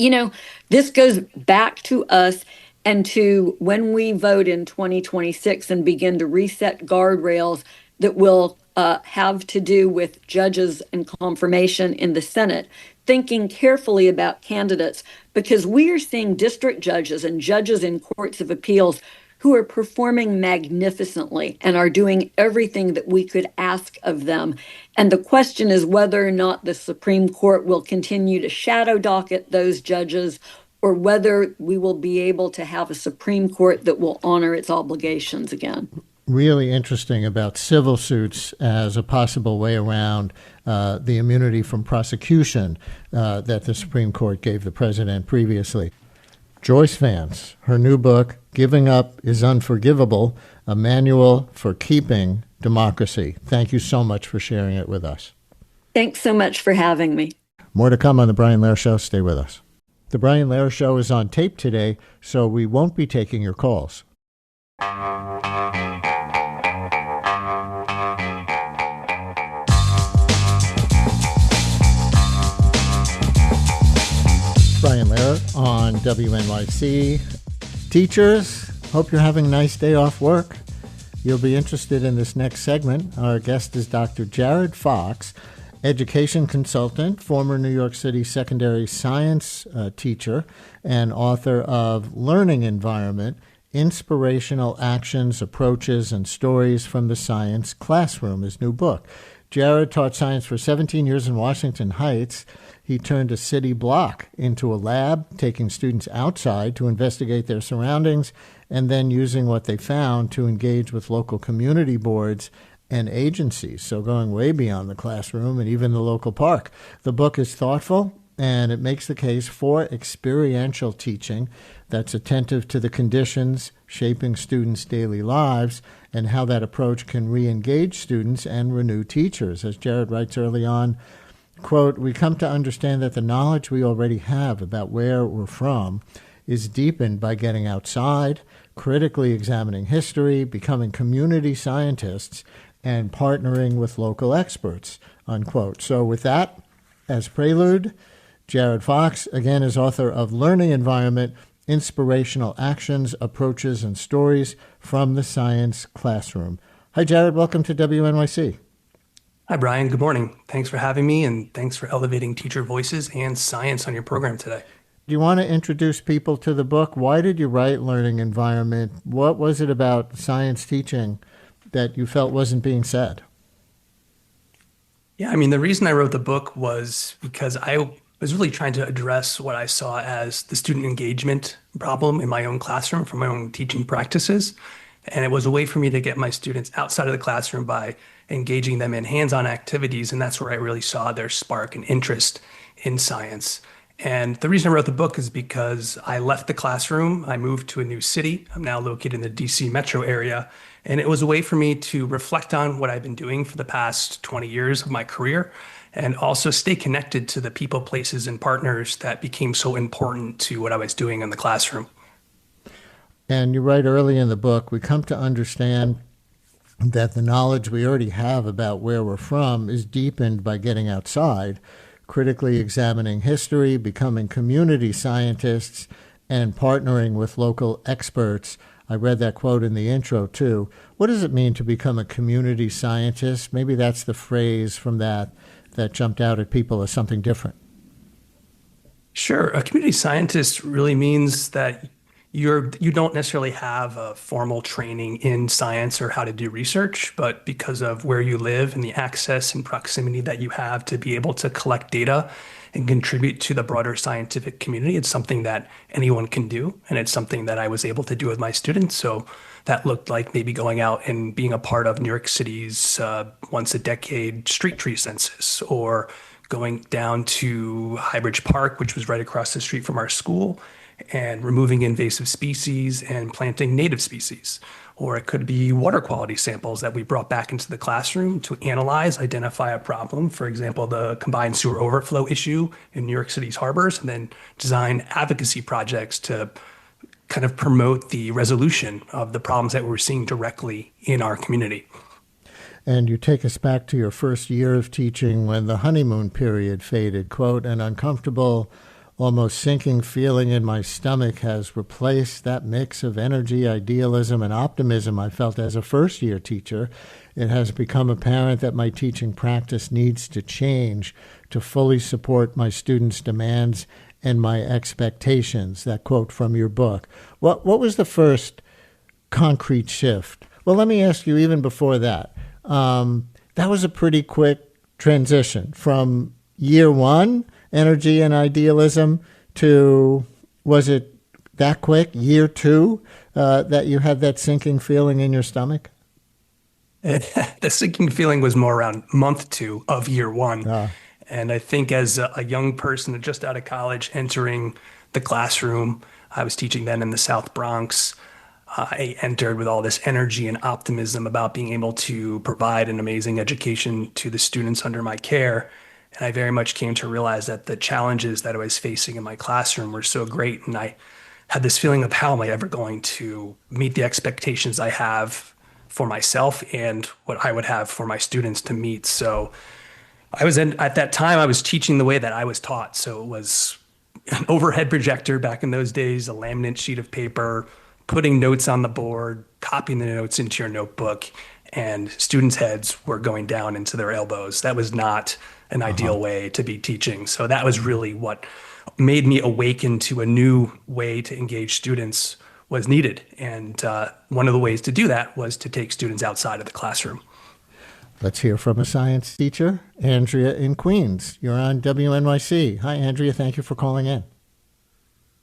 this goes back to us and to when we vote in 2026 and begin to reset guardrails that will have to do with judges and confirmation in the Senate, thinking carefully about candidates, because we are seeing district judges and judges in courts of appeals who are performing magnificently and are doing everything that we could ask of them. And the question is whether or not the Supreme Court will continue to shadow docket those judges, or whether we will be able to have a Supreme Court that will honor its obligations again. Really interesting about civil suits as a possible way around the immunity from prosecution that the Supreme Court gave the president previously. Joyce Vance, her new book, Giving Up Is Unforgivable, a manual for keeping democracy. Thank you so much for sharing it with us. Thanks so much for having me. More to come on The Brian Lehrer Show. Stay with us. The Brian Lehrer Show is on tape today, so we won't be taking your calls. Brian Lehrer on WNYC. Teachers, hope you're having a nice day off work. You'll be interested in this next segment. Our guest is Dr. Jared Fox, education consultant, former New York City secondary science teacher, and author of Learning Environment, Inspirational Actions, Approaches, and Stories from the Science Classroom, his new book. Jared taught science for 17 years in Washington Heights. He turned a city block into a lab, taking students outside to investigate their surroundings and then using what they found to engage with local community boards and agencies, so going way beyond the classroom and even the local park. The book is thoughtful, and it makes the case for experiential teaching that's attentive to the conditions shaping students' daily lives and how that approach can re-engage students and renew teachers. As Jared writes early on, quote, "We come to understand that the knowledge we already have about where we're from is deepened by getting outside, critically examining history, becoming community scientists, and partnering with local experts," unquote. So with that as prelude, Jared Fox, again, is author of Learning Environment, Inspirational Actions, Approaches, and Stories from the Science Classroom. Hi, Jared. Welcome to WNYC. Hi, Brian. Good morning. Thanks for having me, and thanks for elevating teacher voices and science on your program today. Do you want to introduce people to the book? Why did you write Learning Environment? What was it about science teaching that you felt wasn't being said? Yeah, I mean, the reason I wrote the book was because I was really trying to address what I saw as the student engagement problem in my own classroom from my own teaching practices. And it was a way for me to get my students outside of the classroom by engaging them in hands-on activities. And that's where I really saw their spark and interest in science. And the reason I wrote the book is because I left the classroom. I moved to a new city. I'm now located in the DC metro area. And it was a way for me to reflect on what I've been doing for the past 20 years of my career and also stay connected to the people, places, and partners that became so important to what I was doing in the classroom. And you write early in the book, we come to understand that the knowledge we already have about where we're from is deepened by getting outside, critically examining history, becoming community scientists, and partnering with local experts. I read that quote in the intro, too. What does it mean to become a community scientist? Maybe that's the phrase from that jumped out at people as something different. Sure. A community scientist really means that you don't necessarily have a formal training in science or how to do research, but because of where you live and the access and proximity that you have to be able to collect data and contribute to the broader scientific community, it's something that anyone can do. And it's something that I was able to do with my students. So that looked like maybe going out and being a part of New York City's once a decade street tree census, or going down to Highbridge Park, which was right across the street from our school, and removing invasive species and planting native species. Or it could be water quality samples that we brought back into the classroom to analyze, identify a problem, for example, the combined sewer overflow issue in New York City's harbors, and then design advocacy projects to kind of promote the resolution of the problems that we're seeing directly in our community. And you take us back to your first year of teaching when the honeymoon period faded, quote, an uncomfortable, almost sinking feeling in my stomach has replaced that mix of energy, idealism, and optimism I felt as a first-year teacher. It has become apparent that my teaching practice needs to change to fully support my students' demands and my expectations. That quote from your book. What was the first concrete shift? Well, let me ask you even before that. That was a pretty quick transition from year one, energy and idealism, to, was it that quick, year two, that you had that sinking feeling in your stomach? The sinking feeling was more around month 2 of year 1. And I think as a young person just out of college entering the classroom, I was teaching then in the South Bronx. I entered with all this energy and optimism about being able to provide an amazing education to the students under my care. And I very much came to realize that the challenges that I was facing in my classroom were so great. And I had this feeling of, how am I ever going to meet the expectations I have for myself and what I would have for my students to meet. So at that time, I was teaching the way that I was taught. So it was an overhead projector back in those days, a laminate sheet of paper, putting notes on the board, copying the notes into your notebook, and students' heads were going down into their elbows. That was not an ideal way to be teaching. So that was really what made me awaken to a new way to engage students was needed. And one of the ways to do that was to take students outside of the classroom. Let's hear from a science teacher, Andrea in Queens. You're on WNYC. Hi, Andrea. Thank you for calling in.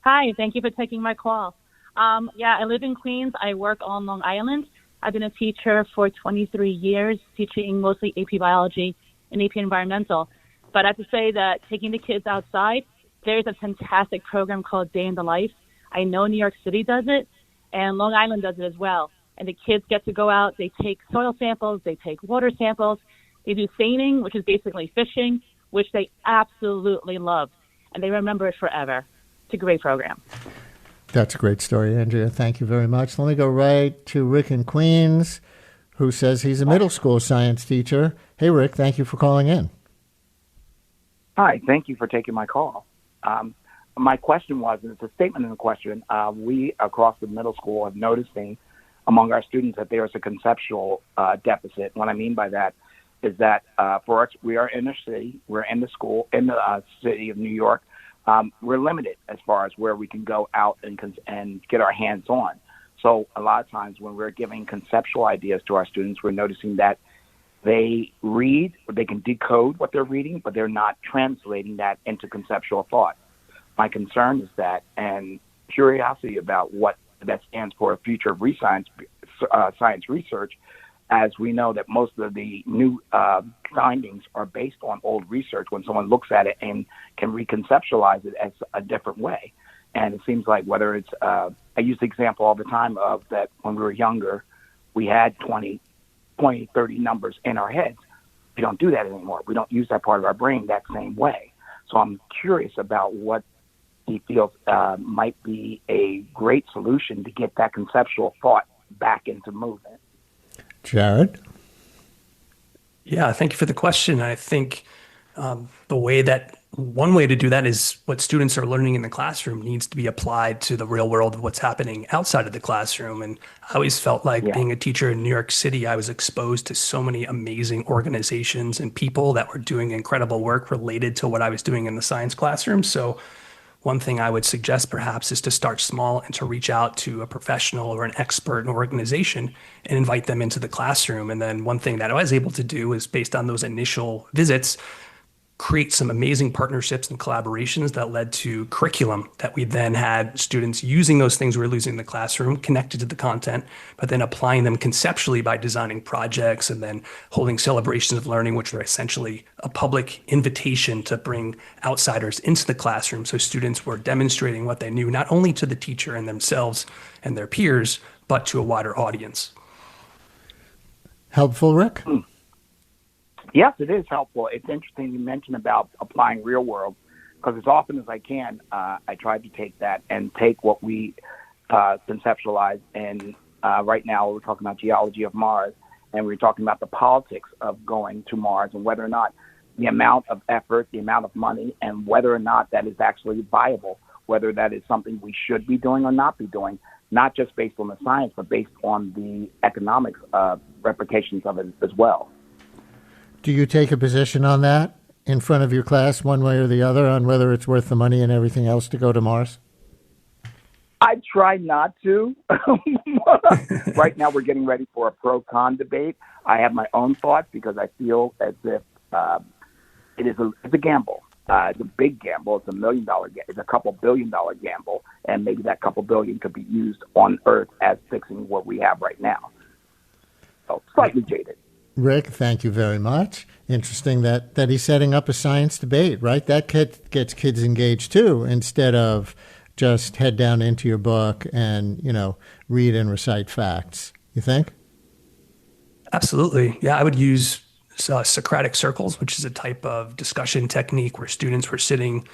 Hi. Thank you for taking my call. I live in Queens. I work on Long Island. I've been a teacher for 23 years, teaching mostly AP Biology and AP Environmental. But I have to say that taking the kids outside, there's a fantastic program called Day in the Life. I know New York City does it, and Long Island does it as well. And the kids get to go out, they take soil samples, they take water samples, they do seining, which is basically fishing, which they absolutely love. And they remember it forever. It's a great program. That's a great story, Andrea. Thank you very much. Let me go right to Rick in Queens, who says he's a middle school science teacher. Hey, Rick, thank you for calling in. Hi, thank you for taking my call. My question was, and it's a statement in the question, we across the middle school are noticing among our students that there's a conceptual deficit. What I mean by that is that for us, we are in a city, we're in the school, in the city of New York. We're limited as far as where we can go out and get our hands on. So a lot of times when we're giving conceptual ideas to our students, we're noticing that they read, or they can decode what they're reading, but they're not translating that into conceptual thought. My concern is that, and curiosity about what that stands for, future of science research, as we know that most of the new findings are based on old research when someone looks at it and can reconceptualize it as a different way. And it seems like whether it's, I use the example all the time of that when we were younger, we had 20, 30 numbers in our heads. We don't do that anymore. We don't use that part of our brain that same way. So I'm curious about what he feels might be a great solution to get that conceptual thought back into movement. Jared? Yeah, thank you for the question. I think one way to do that is what students are learning in the classroom needs to be applied to the real world of what's happening outside of the classroom. And I always felt like being a teacher in New York City, I was exposed to so many amazing organizations and people that were doing incredible work related to what I was doing in the science classroom. So one thing I would suggest perhaps is to start small and to reach out to a professional or an expert in an organization and invite them into the classroom. And then one thing that I was able to do is, based on those initial visits, create some amazing partnerships and collaborations that led to curriculum that we then had students using those things we were losing in the classroom, connected to the content, but then applying them conceptually by designing projects and then holding celebrations of learning, which were essentially a public invitation to bring outsiders into the classroom. So students were demonstrating what they knew, not only to the teacher and themselves and their peers, but to a wider audience. Helpful, Rick? Yes, it is helpful. It's interesting you mentioned about applying real world, because as often as I can, I try to take that and take what we conceptualize. And right now we're talking about geology of Mars, and we're talking about the politics of going to Mars and whether or not the amount of effort, the amount of money, and whether or not that is actually viable, whether that is something we should be doing or not be doing, not just based on the science, but based on the economics replications of it as well. Do you take a position on that in front of your class, one way or the other, on whether it's worth the money and everything else to go to Mars? I try not to. Right now, we're getting ready for a pro-con debate. I have my own thoughts because I feel as if it's a gamble. It's a big gamble. It's $1 million. It's a couple $1 billion gamble, and maybe that couple billion could be used on Earth as fixing what we have right now. So slightly jaded. Rick, thank you very much. Interesting that he's setting up a science debate, right? That gets kids engaged too, instead of just head down into your book and, read and recite facts. You think? Absolutely. Yeah, I would use Socratic circles, which is a type of discussion technique where students were sitting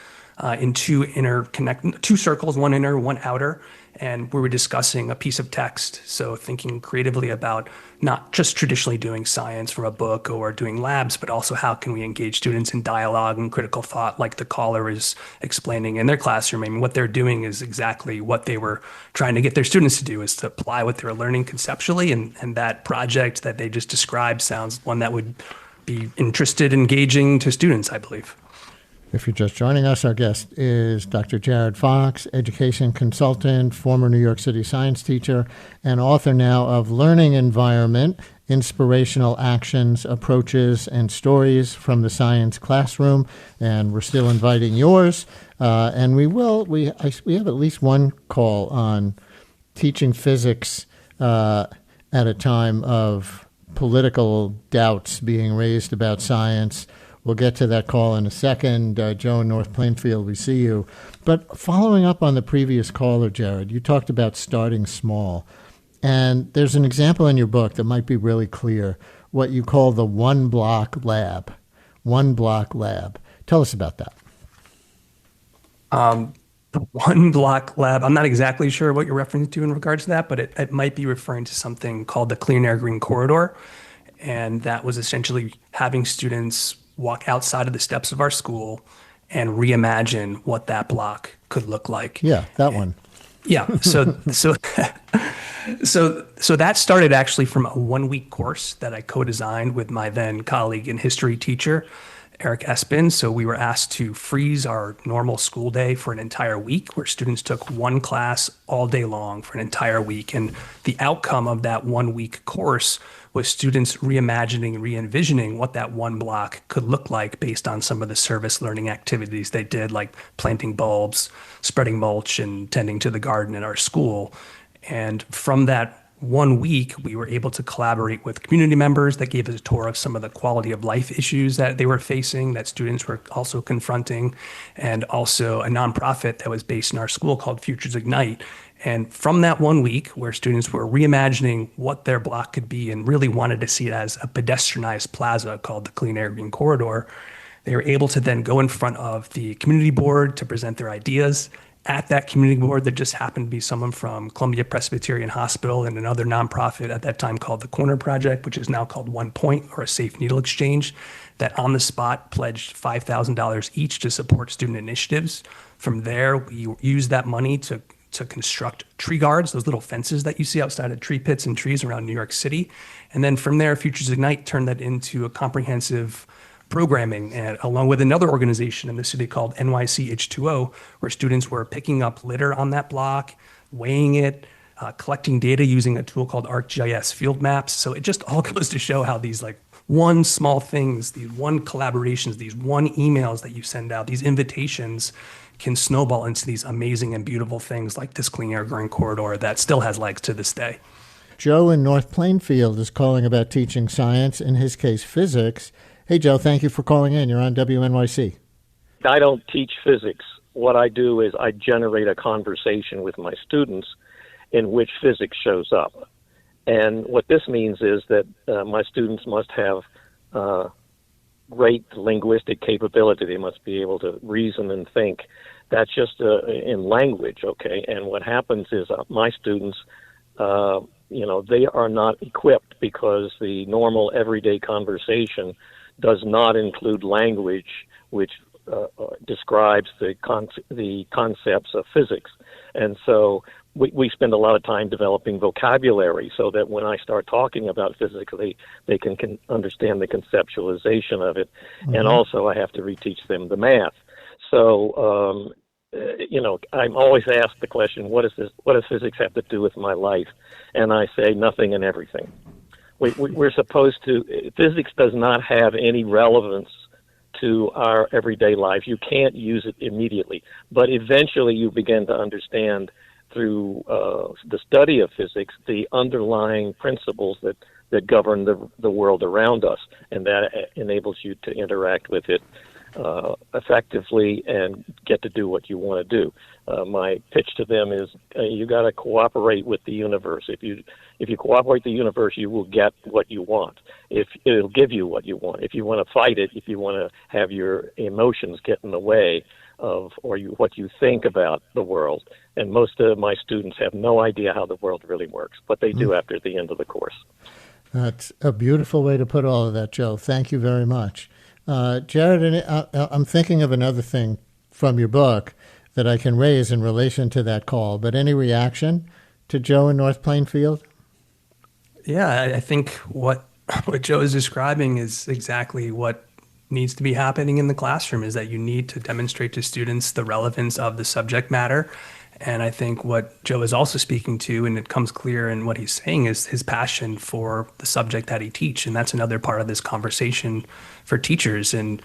in two circles, one inner, one outer, and we were discussing a piece of text. So thinking creatively about not just traditionally doing science from a book or doing labs, but also how can we engage students in dialogue and critical thought, like the caller is explaining in their classroom. I mean, what they're doing is exactly what they were trying to get their students to do, is to apply what they're learning conceptually. And that project that they just described sounds one that would be interested, engaging to students, I believe. If you're just joining us, our guest is Dr. Jared Fox, education consultant, former New York City science teacher, and author now of Learning Environment, Inspirational Actions, Approaches, and Stories from the Science Classroom. And we're still inviting yours. And we have at least one call on teaching physics at a time of political doubts being raised about science. We'll get to that call in a second. Joe in North Plainfield, we see you. But following up on the previous caller, Jared, you talked about starting small. And there's an example in your book that might be really clear, what you call the one-block lab. One-block lab. Tell us about that. The one-block lab, I'm not exactly sure what you're referring to in regards to that, but it might be referring to something called the Clean Air Green Corridor. And that was essentially having students walk outside of the steps of our school and reimagine what that block could look like. Yeah, that one. Yeah. So that started actually from a 1-week course that I co-designed with my then colleague and history teacher, Eric Espin. So we were asked to freeze our normal school day for an entire week, where students took one class all day long for an entire week. And the outcome of that 1-week course was students reimagining, re-envisioning what that one block could look like based on some of the service learning activities they did, like planting bulbs, spreading mulch, and tending to the garden in our school. And from that 1 week, we were able to collaborate with community members that gave us a tour of some of the quality of life issues that they were facing, that students were also confronting, and also a nonprofit that was based in our school called Futures Ignite. And from that 1 week, where students were reimagining what their block could be and really wanted to see it as a pedestrianized plaza called the Clean Air Green Corridor, they were able to then go in front of the community board to present their ideas. At that community board, there just happened to be someone from Columbia Presbyterian Hospital and another nonprofit at that time called the Corner Project, which is now called One Point, or a Safe Needle Exchange, that on the spot pledged $5,000 each to support student initiatives. From there, we used that money to construct tree guards, those little fences that you see outside of tree pits and trees around New York City. And then from there, Futures Ignite turned that into a comprehensive programming, and along with another organization in the city called NYC H2O, where students were picking up litter on that block, weighing it, collecting data using a tool called ArcGIS field maps. So it just all goes to show how these one small things, these one collaborations, these one emails that you send out, these invitations can snowball into these amazing and beautiful things like this Clean Air Green Corridor that still has legs to this day. Joe in North Plainfield is calling about teaching science, in his case physics. Hey, Joe, thank you for calling in. You're on WNYC. I don't teach physics. What I do is I generate a conversation with my students in which physics shows up. And what this means is that my students must have great linguistic capability. They must be able to reason and think. That's just in language, okay? And what happens is my students, they are not equipped because the normal everyday conversation does not include language which describes the concepts of physics. And so we spend a lot of time developing vocabulary so that when I start talking about physics, they can understand the conceptualization of it. Mm-hmm. And also I have to reteach them the math. So, I'm always asked the question, what does physics have to do with my life? And I say nothing and everything. We're supposed to, physics does not have any relevance to our everyday life. You can't use it immediately, but eventually you begin to understand through the study of physics the underlying principles that govern the world around us, and that enables you to interact with it effectively and get to do what you want to do. My pitch to them is you got to cooperate with the universe. If you cooperate with the universe, you will get what you want. If it'll give you what you want. If you want to fight it, if you want to have your emotions get in the way of what you think about the world. And most of my students have no idea how the world really works, but they do after the end of the course. That's a beautiful way to put all of that, Joe. Thank you very much. Jared, I'm thinking of another thing from your book that I can raise in relation to that call, but any reaction to Joe in North Plainfield? Yeah, I think what Joe is describing is exactly what needs to be happening in the classroom, is that you need to demonstrate to students the relevance of the subject matter. And I think what Joe is also speaking to, and it comes clear in what he's saying, is his passion for the subject that he teaches. And that's another part of this conversation for teachers, and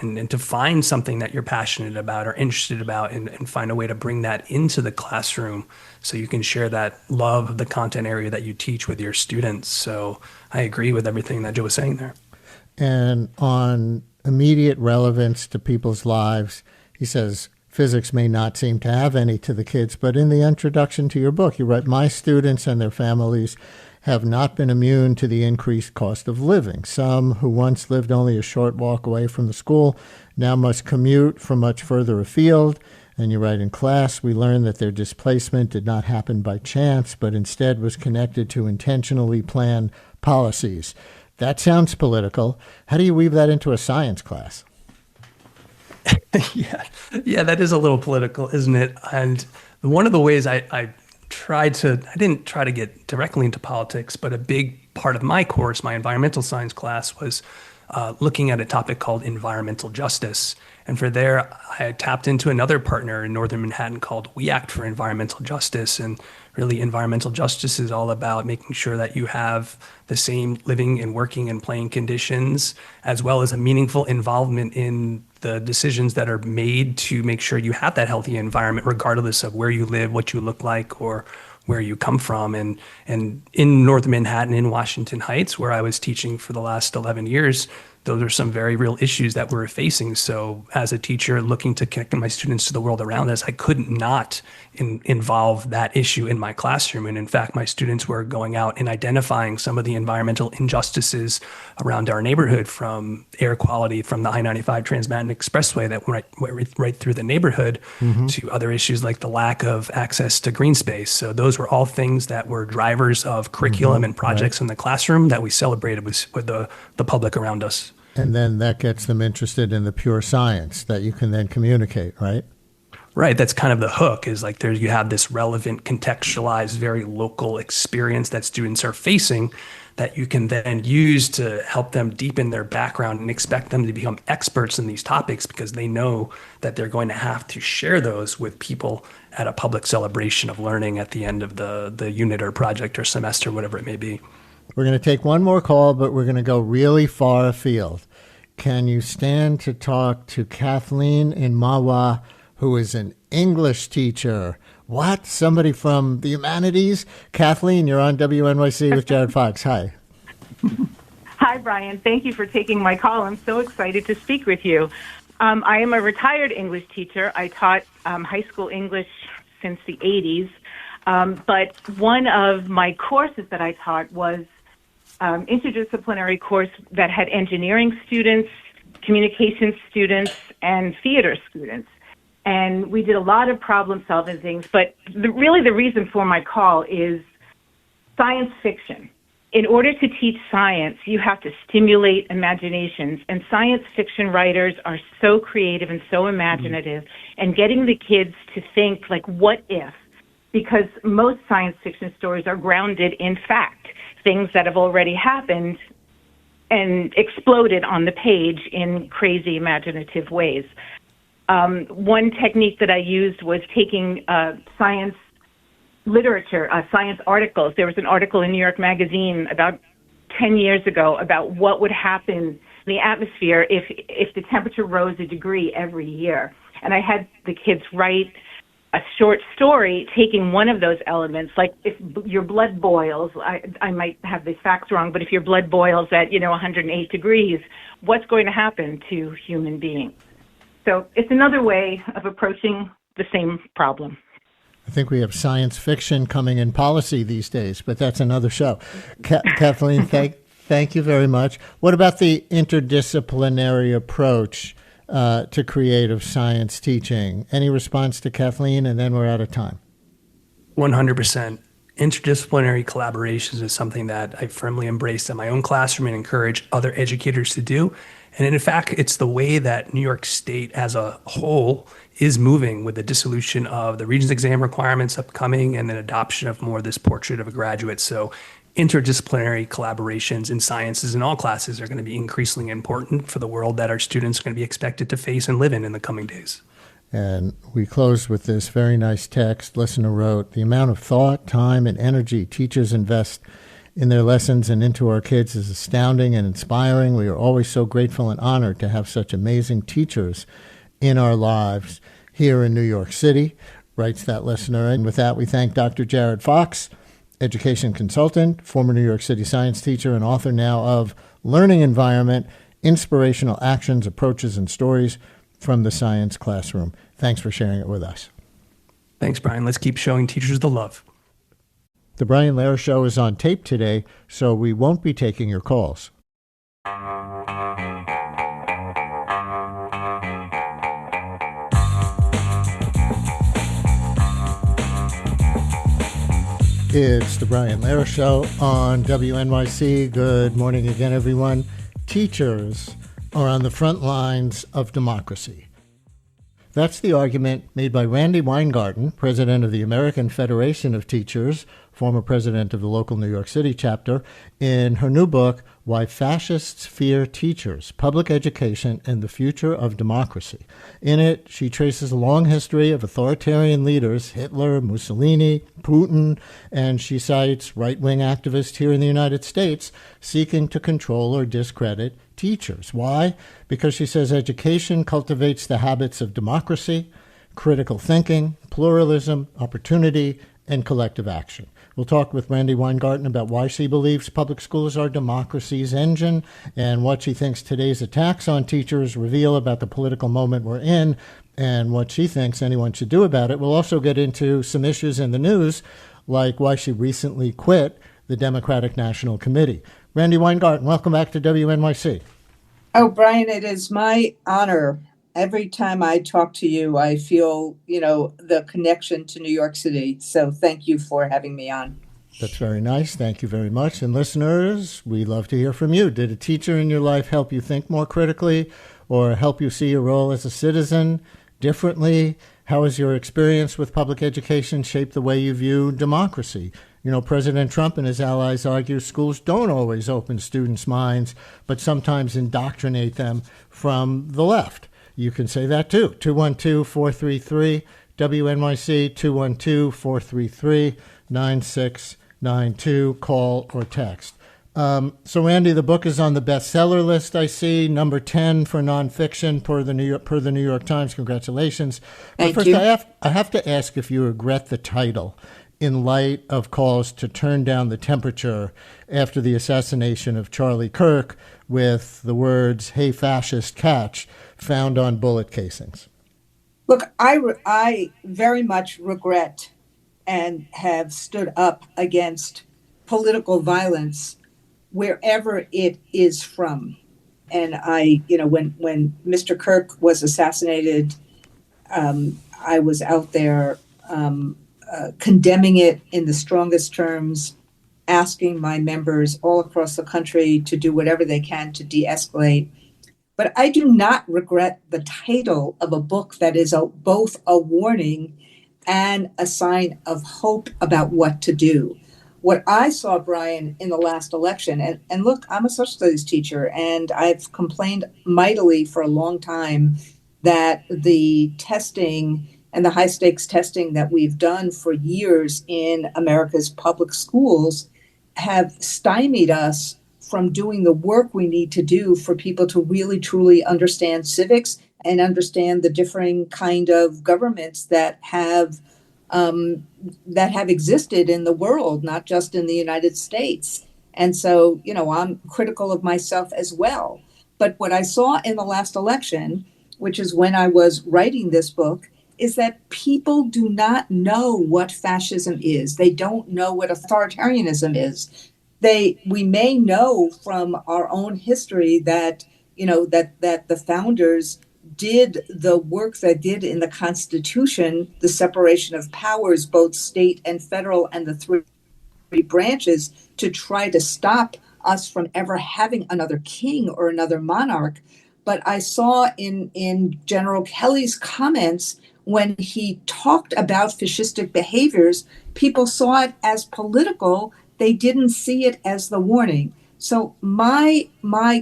to find something that you're passionate about or interested about, and find a way to bring that into the classroom so you can share that love of the content area that you teach with your students. So I agree with everything that Joe was saying there. And on immediate relevance to people's lives, he says, physics may not seem to have any to the kids, but in the introduction to your book, you write, my students and their families have not been immune to the increased cost of living. Some who once lived only a short walk away from the school now must commute from much further afield. And you write, in class, we learned that their displacement did not happen by chance, but instead was connected to intentionally planned policies. That sounds political. How do you weave that into a science class? Yeah, that is a little political, isn't it? And one of the ways I didn't try to get directly into politics, but a big part of my course, my environmental science class, was looking at a topic called environmental justice. And for there, I tapped into another partner in Northern Manhattan called We Act for Environmental Justice. And really, environmental justice is all about making sure that you have the same living and working and playing conditions, as well as a meaningful involvement in the decisions that are made to make sure you have that healthy environment, regardless of where you live, what you look like, or where you come from. And in North Manhattan, in Washington Heights, where I was teaching for the last 11 years, those are some very real issues that we're facing. So as a teacher looking to connect my students to the world around us, I couldn't not involve that issue in my classroom. And in fact, my students were going out and identifying some of the environmental injustices around our neighborhood, from air quality from the I-95 Trans-Mountain Expressway that went right through the neighborhood, to other issues like the lack of access to green space. So those were all things that were drivers of curriculum and projects in the classroom that we celebrated with the public around us. And then that gets them interested in the pure science that you can then communicate, right? Right. That's kind of the hook, is like you have this relevant, contextualized, very local experience that students are facing that you can then use to help them deepen their background and expect them to become experts in these topics, because they know that they're going to have to share those with people at a public celebration of learning at the end of the unit or project or semester, whatever it may be. We're going to take one more call, but we're going to go really far afield. Can you stand to talk to Kathleen in Mahwah, who is an English teacher? What? Somebody from the humanities? Kathleen, you're on WNYC with Jared Fox. Hi. Hi, Brian. Thank you for taking my call. I'm so excited to speak with you. I am a retired English teacher. I taught high school English since the 80s. But one of my courses that I taught was interdisciplinary course that had engineering students, communications students, and theater students. And we did a lot of problem-solving things. But really the reason for my call is science fiction. in order to teach science, you have to stimulate imaginations. And science fiction writers are so creative and so imaginative. And getting the kids to think, like, what if? Because most science fiction stories are grounded in fact, things that have already happened and exploded on the page in crazy imaginative ways. One technique that I used was taking science literature, science articles. There was an article in New York Magazine about 10 years ago about what would happen in the atmosphere if the temperature rose a degree every year. And I had the kids write a short story taking one of those elements, like if your blood boils, I might have the facts wrong, but if your blood boils at, 108 degrees, what's going to happen to human beings? So it's another way of approaching the same problem. I think we have science fiction coming in policy these days, but that's another show. Kathleen, thank you very much. What about the interdisciplinary approach to creative science teaching? Any response to Kathleen, and then we're out of time. 100%. Interdisciplinary collaborations is something that I firmly embrace in my own classroom and encourage other educators to do. And in fact, it's the way that New York State as a whole is moving with the dissolution of the Regents exam requirements upcoming and then adoption of more of this portrait of a graduate. So interdisciplinary collaborations in sciences in all classes are going to be increasingly important for the world that our students are going to be expected to face and live in the coming days. And we close with this very nice text. Listener wrote, "The amount of thought, time, and energy teachers invest in their lessons and into our kids is astounding and inspiring. We are always so grateful and honored to have such amazing teachers in our lives here in New York City," writes that listener. And with that, we thank Dr. Jared Fox, education consultant, former New York City science teacher, and author now of Learning Environment, Inspirational Actions, Approaches, and Stories from the Science Classroom. Thanks for sharing it with us. Thanks, Brian. Let's keep showing teachers the love. The Brian Lehrer Show is on tape today, so we won't be taking your calls. It's the Brian Lehrer Show on WNYC. Good morning again, everyone. Teachers are on the front lines of democracy. That's the argument made by Randi Weingarten, president of the American Federation of Teachers, former president of the local New York City chapter, in her new book, Why Fascists Fear Teachers, Public Education and the Future of Democracy. In it, she traces a long history of authoritarian leaders, Hitler, Mussolini, Putin, and she cites right-wing activists here in the United States seeking to control or discredit teachers. Why? Because she says education cultivates the habits of democracy, critical thinking, pluralism, opportunity, and collective action. We'll talk with Randi Weingarten about why she believes public schools are democracy's engine and what she thinks today's attacks on teachers reveal about the political moment we're in and what she thinks anyone should do about it. We'll also get into some issues in the news, like why she recently quit the Democratic National Committee. Randi Weingarten, welcome back to WNYC. Oh, Brian, it is my honor. Every time I talk to you, I feel, the connection to New York City. So thank you for having me on. That's very nice. Thank you very much. And listeners, we love to hear from you. Did a teacher in your life help you think more critically or help you see your role as a citizen differently? How has your experience with public education shaped the way you view democracy? President Trump and his allies argue schools don't always open students' minds, but sometimes indoctrinate them from the left. You can say that too. 212-433-WNYC, 212-433-9692. Call or text. So, Randi, the book is on the bestseller list, I see, number 10 for nonfiction per the New York Times. Congratulations. Thank but first, you. I have to ask if you regret the title in light of calls to turn down the temperature after the assassination of Charlie Kirk with the words, "Hey, fascist, catch," found on bullet casings. Look, I very much regret and have stood up against political violence wherever it is from. And when Mr. Kirk was assassinated, I was out there condemning it in the strongest terms. asking my members all across the country to do whatever they can to de-escalate. But I do not regret the title of a book that is both a warning and a sign of hope about what to do. What I saw, Brian, in the last election, and look, I'm a social studies teacher, and I've complained mightily for a long time that the testing and the high stakes testing that we've done for years in America's public schools have stymied us from doing the work we need to do for people to really truly understand civics and understand the differing kind of governments that have existed in the world, not just in the United States. And so, I'm critical of myself as well. But what I saw in the last election, which is when I was writing this book, is that people do not know what fascism is. They don't know what authoritarianism is. We may know from our own history that, that the founders did the work they did in the Constitution, the separation of powers, both state and federal, and the three branches, to try to stop us from ever having another king or another monarch. But I saw in General Kelly's comments, when he talked about fascistic behaviors, people saw it as political. They didn't see it as the warning. So my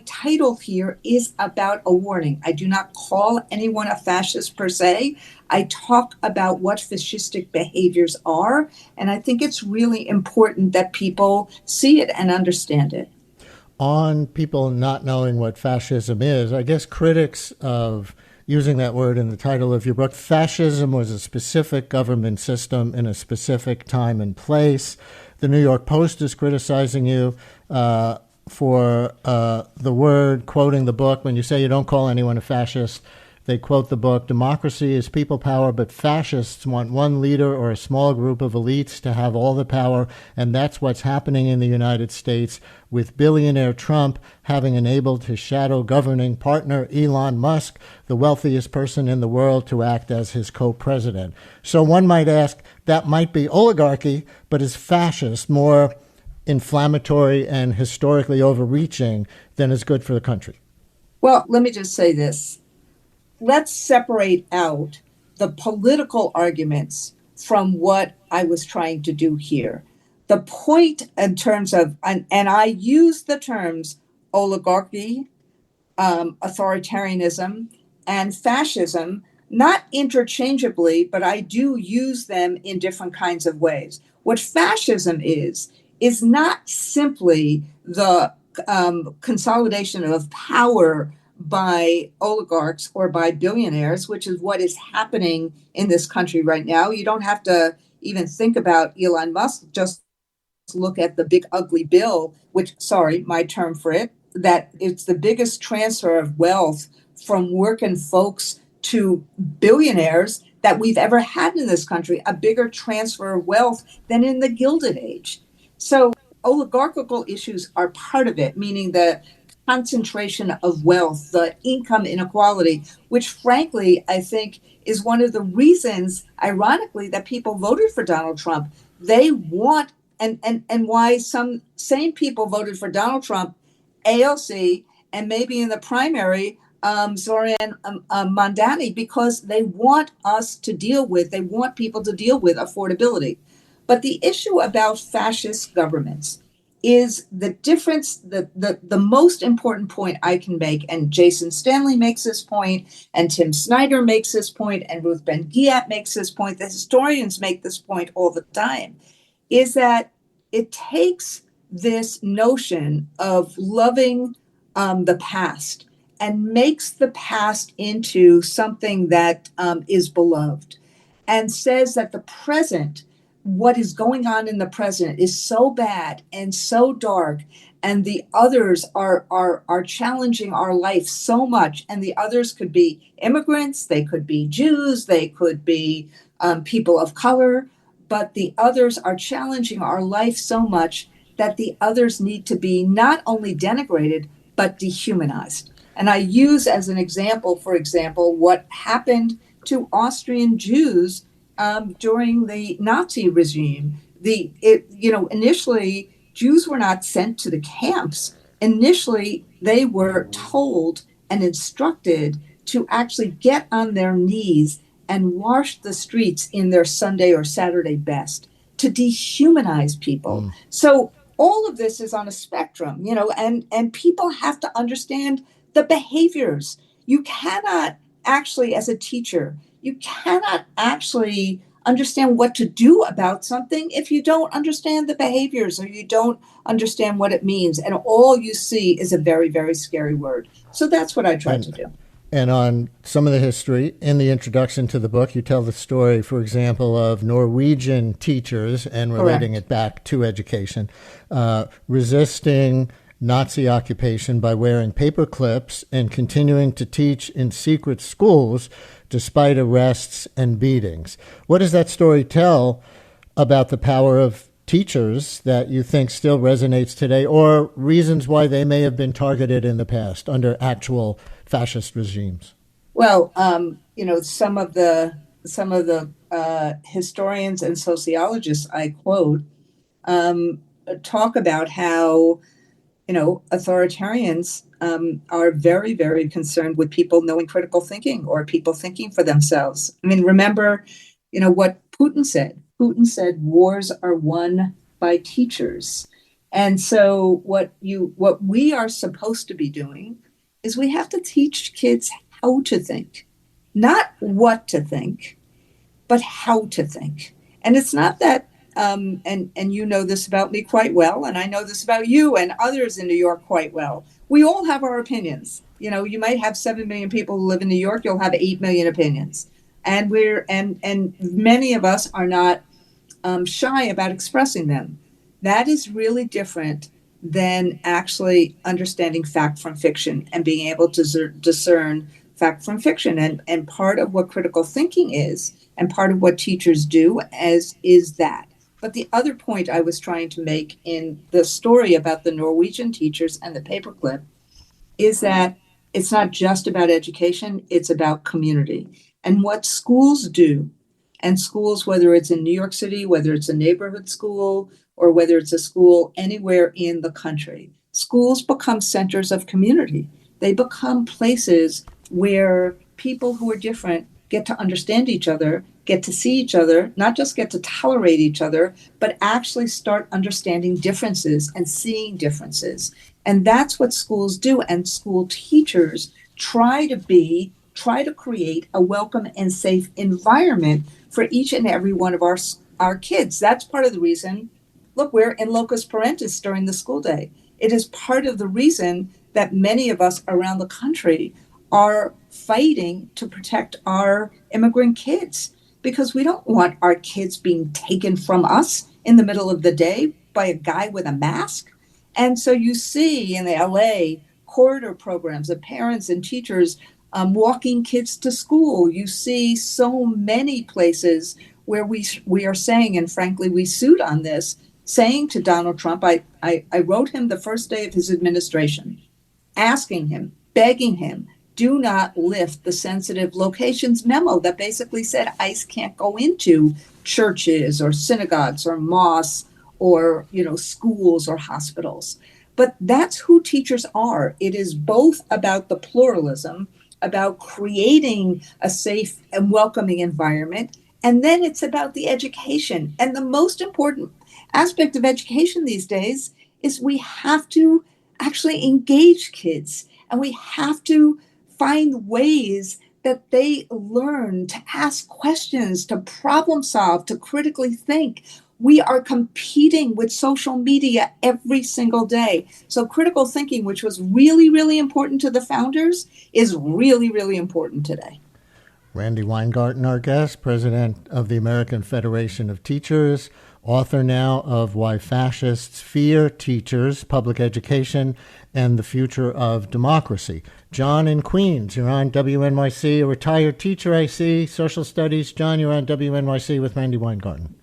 title here is about a warning. I do not call anyone a fascist per se. I talk about what fascistic behaviors are, and I think it's really important that people see it and understand it. On people not knowing what fascism is, I guess critics of using that word in the title of your book, fascism was a specific government system in a specific time and place. The New York Post is criticizing you for the word, quoting the book. When you say you don't call anyone a fascist, they quote the book, "Democracy is people power, but fascists want one leader or a small group of elites to have all the power." And that's what's happening in the United States, with billionaire Trump having enabled his shadow governing partner, Elon Musk, the wealthiest person in the world, to act as his co-president. So one might ask, that might be oligarchy, but is fascist more inflammatory and historically overreaching than is good for the country? Well, let me just say this. Let's separate out the political arguments from what I was trying to do here. The point in terms of, and I use the terms oligarchy, authoritarianism, and fascism, not interchangeably, but I do use them in different kinds of ways. What fascism is not simply the consolidation of power by oligarchs or by billionaires, which is what is happening in this country right now. You don't have to even think about Elon Musk, just look at the big ugly bill, which, sorry, my term for it, that it's the biggest transfer of wealth from working folks to billionaires that we've ever had in this country, a bigger transfer of wealth than in the Gilded Age. So oligarchical issues are part of it, meaning the concentration of wealth, the income inequality, which frankly, I think is one of the reasons, ironically, that people voted for Donald Trump. They want, and why some same people voted for Donald Trump, AOC, and maybe in the primary, Zohran Mamdani, because they want they want people to deal with affordability. But the issue about fascist governments is the difference, the most important point I can make, and Jason Stanley makes this point, and Tim Snyder makes this point, and Ruth Ben-Ghiat makes this point, the historians make this point all the time, is that it takes this notion of loving the past and makes the past into something that is beloved, and says that the present, what is going on in the present, is so bad and so dark, and the others are challenging our life so much. And the others could be immigrants, they could be Jews, they could be people of color, but the others are challenging our life so much that the others need to be not only denigrated, but dehumanized. And I use as an example, for example, what happened to Austrian Jews during the Nazi regime. Initially Jews were not sent to the camps. Initially, they were told and instructed to actually get on their knees and wash the streets in their Sunday or Saturday best, to dehumanize people. So all of this is on a spectrum, and people have to understand the behaviors. You cannot actually, as a teacher, you cannot actually understand what to do about something if you don't understand the behaviors or you don't understand what it means. And all you see is a very, very scary word. So that's what I tried to do. And on some of the history, in the introduction to the book, you tell the story, for example, of Norwegian teachers and relating it back to education, resisting Nazi occupation by wearing paper clips and continuing to teach in secret schools despite arrests and beatings. What does that story tell about the power of teachers that you think still resonates today, or reasons why they may have been targeted in the past under actual fascist regimes? Well, some of the historians and sociologists I quote talk about how authoritarians are very, very concerned with people knowing critical thinking or people thinking for themselves. I mean, remember, what Putin said. Putin said wars are won by teachers. And so what we are supposed to be doing is we have to teach kids how to think, not what to think, but how to think. And it's not that, and you know this about me quite well, and I know this about you and others in New York quite well. We all have our opinions. You might have 7 million people who live in New York. You'll have 8 million opinions. And and many of us are not shy about expressing them. That is really different than actually understanding fact from fiction and being able to discern fact from fiction. And part of what critical thinking is, and part of what teachers do, is that. But the other point I was trying to make in the story about the Norwegian teachers and the paperclip is that it's not just about education, it's about community. And what schools do, and schools, whether it's in New York City, whether it's a neighborhood school, or whether it's a school anywhere in the country, schools become centers of community. They become places where people who are different get to understand each other, get to see each other, not just get to tolerate each other, but actually start understanding differences and seeing differences. And that's what schools do. And school teachers try to create a welcome and safe environment for each and every one of our kids. That's part of the reason, look, we're in locus parentis during the school day. It is part of the reason that many of us around the country are fighting to protect our immigrant kids, because we don't want our kids being taken from us in the middle of the day by a guy with a mask. And so you see in the LA corridor programs of parents and teachers walking kids to school. You see so many places where we are saying, and frankly, we sued on this, saying to Donald Trump, I wrote him the first day of his administration, asking him, begging him, do not lift the sensitive locations memo that basically said ICE can't go into churches or synagogues or mosques or, schools or hospitals. But that's who teachers are. It is both about the pluralism, about creating a safe and welcoming environment, and then it's about the education. And the most important aspect of education these days is we have to actually engage kids, and we have to find ways that they learn to ask questions, to problem solve, to critically think. We are competing with social media every single day. So critical thinking, which was really, really important to the founders, is really, really important today. Randi Weingarten, our guest, president of the American Federation of Teachers, author now of Why Fascists Fear Teachers, Public Education, and the Future of Democracy. John in Queens, you're on WNYC, a retired teacher, I see, social studies. John, you're on WNYC with Randi Weingarten.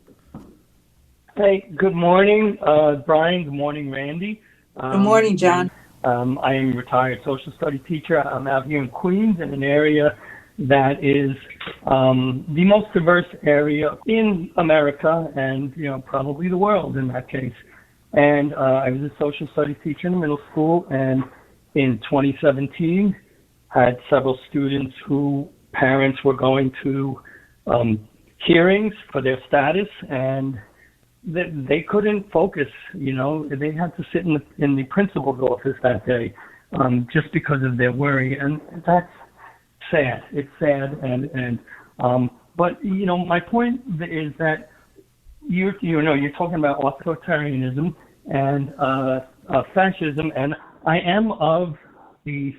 Hey, good morning, Brian. Good morning, Randy. Good morning, John. I am a retired social studies teacher. I'm out here in Queens in an area that is the most diverse area in America and, probably the world in that case. And I was a social studies teacher in middle school, and in 2017, had several students who parents were going to hearings for their status, and they couldn't focus. They had to sit in the principal's office that day just because of their worry, and that's sad. It's sad, but my point is that you're talking about authoritarianism and fascism, and I am of the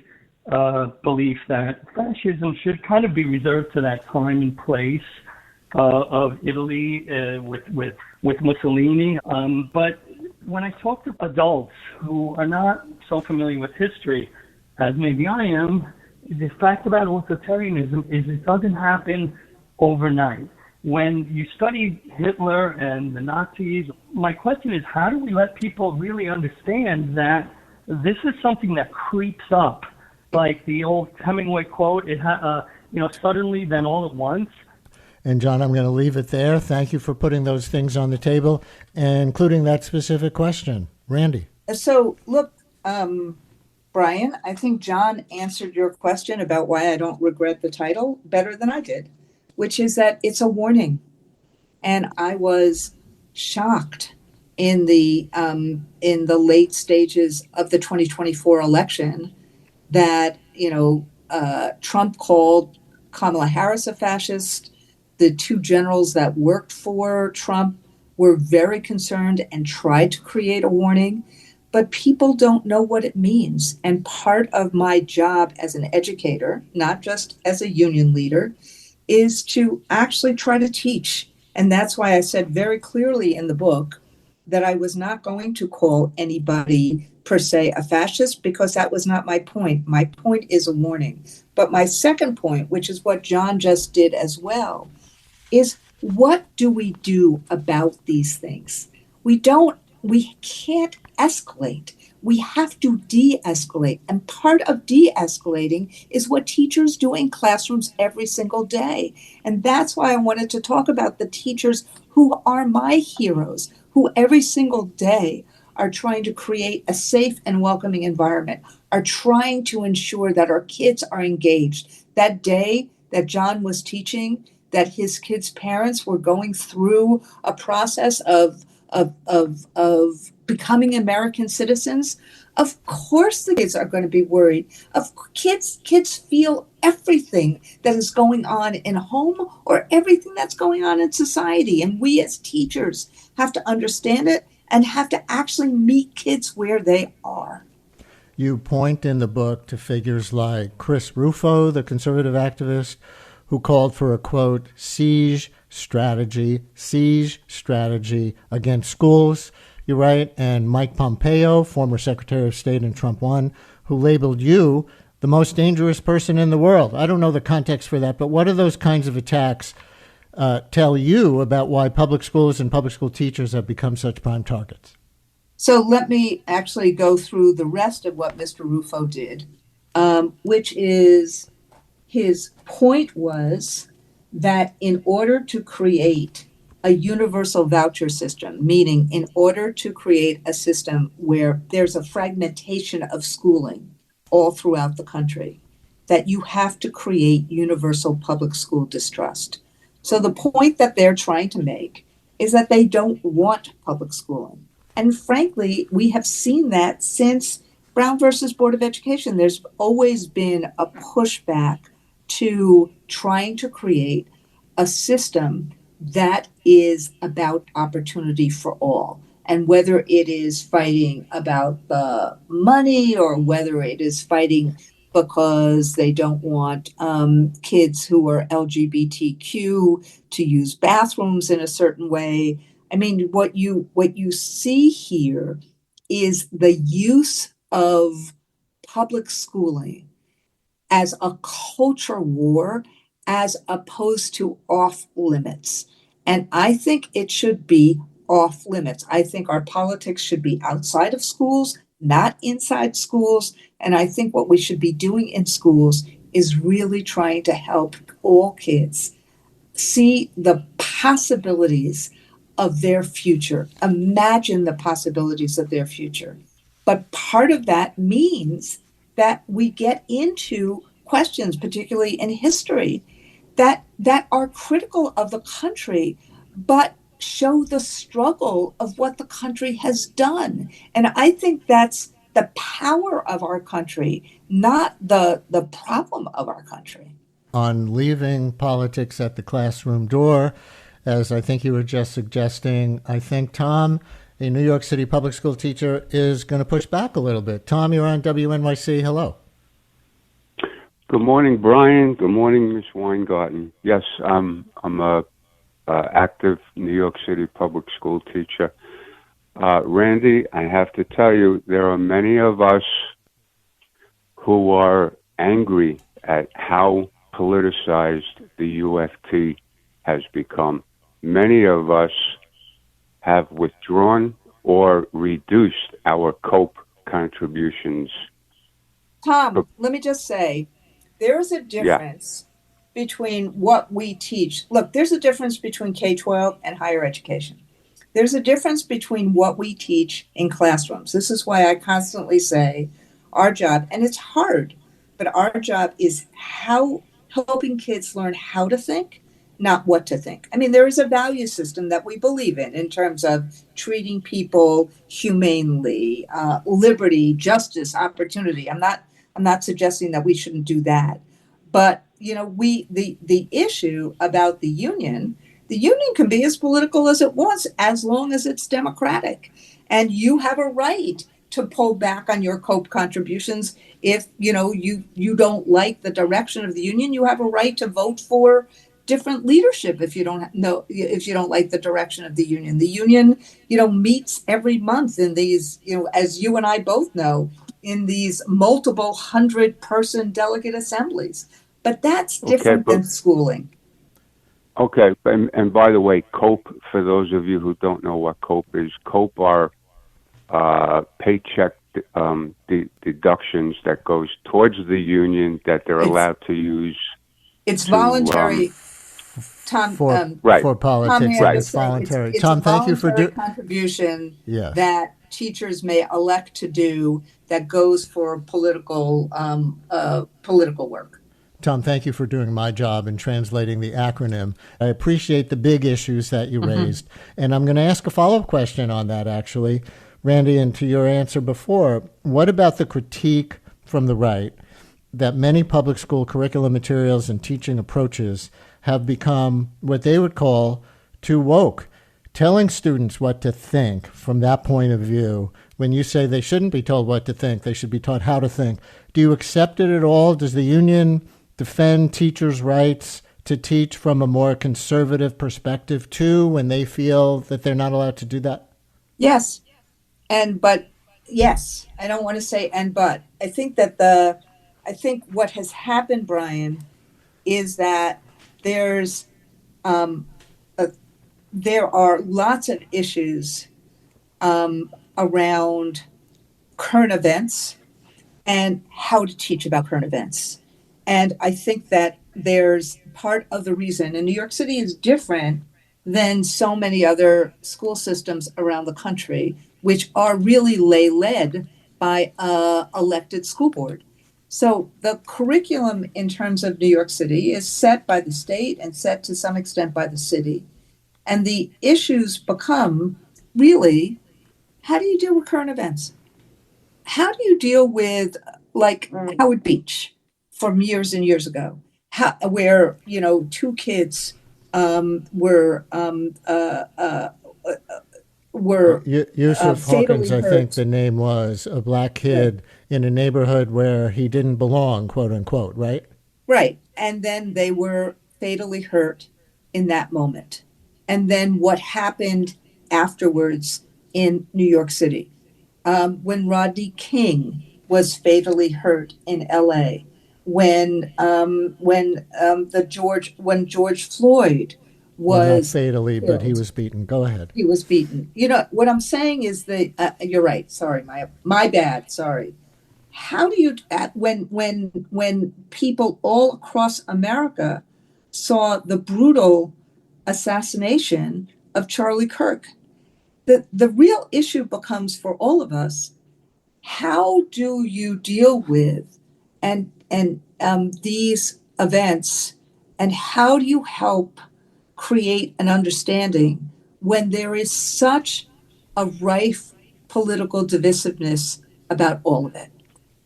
belief that fascism should kind of be reserved to that time and place of Italy with Mussolini. But when I talk to adults who are not so familiar with history, as maybe I am, the fact about authoritarianism is it doesn't happen overnight. When you study Hitler and the Nazis, my question is, how do we let people really understand that this is something that creeps up? Like the old Hemingway quote, suddenly, then all at once. And John, I'm going to leave it there. Thank you for putting those things on the table, including that specific question. Randy. So, look, Brian, I think John answered your question about why I don't regret the title better than I did, which is that it's a warning. And I was shocked in the late stages of the 2024 election that, Trump called Kamala Harris a fascist. The two generals that worked for Trump were very concerned and tried to create a warning, but people don't know what it means. And part of my job as an educator, not just as a union leader, is to actually try to teach. And that's why I said very clearly in the book that I was not going to call anybody per se a fascist, because that was not my point. My point is a warning. But my second point, which is what John just did as well, is what do we do about these things? We can't escalate. We have to de-escalate. And part of de-escalating is what teachers do in classrooms every single day. And that's why I wanted to talk about the teachers who are my heroes, who every single day are trying to create a safe and welcoming environment, are trying to ensure that our kids are engaged. That day that John was teaching, that his kids' parents were going through a process of becoming American citizens, of course the kids are going to be worried. Kids feel everything that is going on in home or everything that's going on in society. And we as teachers have to understand it and have to actually meet kids where they are. You point in the book to figures like Chris Rufo, the conservative activist, who called for a, quote, siege strategy against schools, you write, and Mike Pompeo, former Secretary of State in Trump 1, who labeled you the most dangerous person in the world. I don't know the context for that, but what do those kinds of attacks tell you about why public schools and public school teachers have become such prime targets? So let me actually go through the rest of what Mr. Rufo did, which is his point was that in order to create a universal voucher system, meaning in order to create a system where there's a fragmentation of schooling all throughout the country, that you have to create universal public school distrust. So the point that they're trying to make is that they don't want public schooling. And frankly, we have seen that since Brown versus Board of Education. There's always been a pushback to trying to create a system that is about opportunity for all. And whether it is fighting about the money or whether it is fighting because they don't want kids who are LGBTQ to use bathrooms in a certain way. I mean, what you see here is the use of public schooling as a culture war as opposed to off limits. And I think it should be off limits. I think our politics should be outside of schools, not inside schools. And I think what we should be doing in schools is really trying to help all kids see the possibilities of their future, imagine the possibilities of their future. But part of that means that we get into questions, particularly in history, that are critical of the country, but show the struggle of what the country has done. And I think that's the power of our country, not the problem of our country. On leaving politics at the classroom door, as I think you were just suggesting, I think Tom, a New York City public school teacher, is going to push back a little bit. Tom, you're on WNYC. Hello. Good morning, Brian. Good morning, Ms. Weingarten. Yes, I'm a active New York City public school teacher. Randy, I have to tell you, there are many of us who are angry at how politicized the UFT has become. Many of us have withdrawn or reduced our COPE contributions. Tom, let me just say, there's a difference between what we teach. Look, there's a difference between K-12 and higher education. There's a difference between what we teach in classrooms. This is why I constantly say our job, and it's hard, but our job is helping kids learn how to think, not what to think. I mean, there is a value system that we believe in terms of treating people humanely, liberty, justice, opportunity. I'm not suggesting that we shouldn't do that. But, you know, the issue about the union can be as political as it wants, as long as it's democratic. And you have a right to pull back on your COPE contributions. If, you know, you don't like the direction of the union, you have a right to vote for different leadership if you don't like the direction of the union. The union, you know, meets every month in these, you know, as you and I both know, in these multiple 100-person delegate assemblies. But that's different than schooling. Okay, and by the way, COPE, for those of you who don't know what COPE is, COPE are paycheck deductions that goes towards the union that they're allowed to use. It's voluntary. Tom, for politics, Tom, it's voluntary. It's Tom, a thank you for voluntary contribution Yes. that teachers may elect to do that goes for political work. Tom, thank you for doing my job in translating the acronym. I appreciate the big issues that you raised. And I'm going to ask a follow-up question on that, actually. Randy, and to your answer before, what about the critique from the right that many public school curriculum materials and teaching approaches have become what they would call too woke, telling students what to think from that point of view? When you say they shouldn't be told what to think, they should be taught how to think. Do you accept it at all? Does the union defend teachers' rights to teach from a more conservative perspective too, when they feel that they're not allowed to do that? Yes. But yes, I don't want to say but. I think what has happened, Brian, is that there are lots of issues around current events and how to teach about current events. And I think that there's part of the reason, and New York City is different than so many other school systems around the country, which are really led by an elected school board. So the curriculum in terms of New York City is set by the state and set to some extent by the city. And the issues become really, how do you deal with current events? How do you deal with like Howard Beach from years and years ago, where, you know, two kids were Yusuf fatally Hawkins, I hurt. think the name was, a black kid in a neighborhood where he didn't belong, quote unquote, right? Right. And then they were fatally hurt in that moment. And then what happened afterwards in New York City, when Rodney King was fatally hurt in LA, when George Floyd Well, not was fatally, but he killed. was beaten. Go ahead. He was beaten. You know, what I'm saying is that you're right. Sorry, my bad. Sorry. How do you, when people all across America saw the brutal assassination of Charlie Kirk. The real issue becomes for all of us, how do you deal with these events, and how do you help create an understanding when there is such a rife political divisiveness about all of it?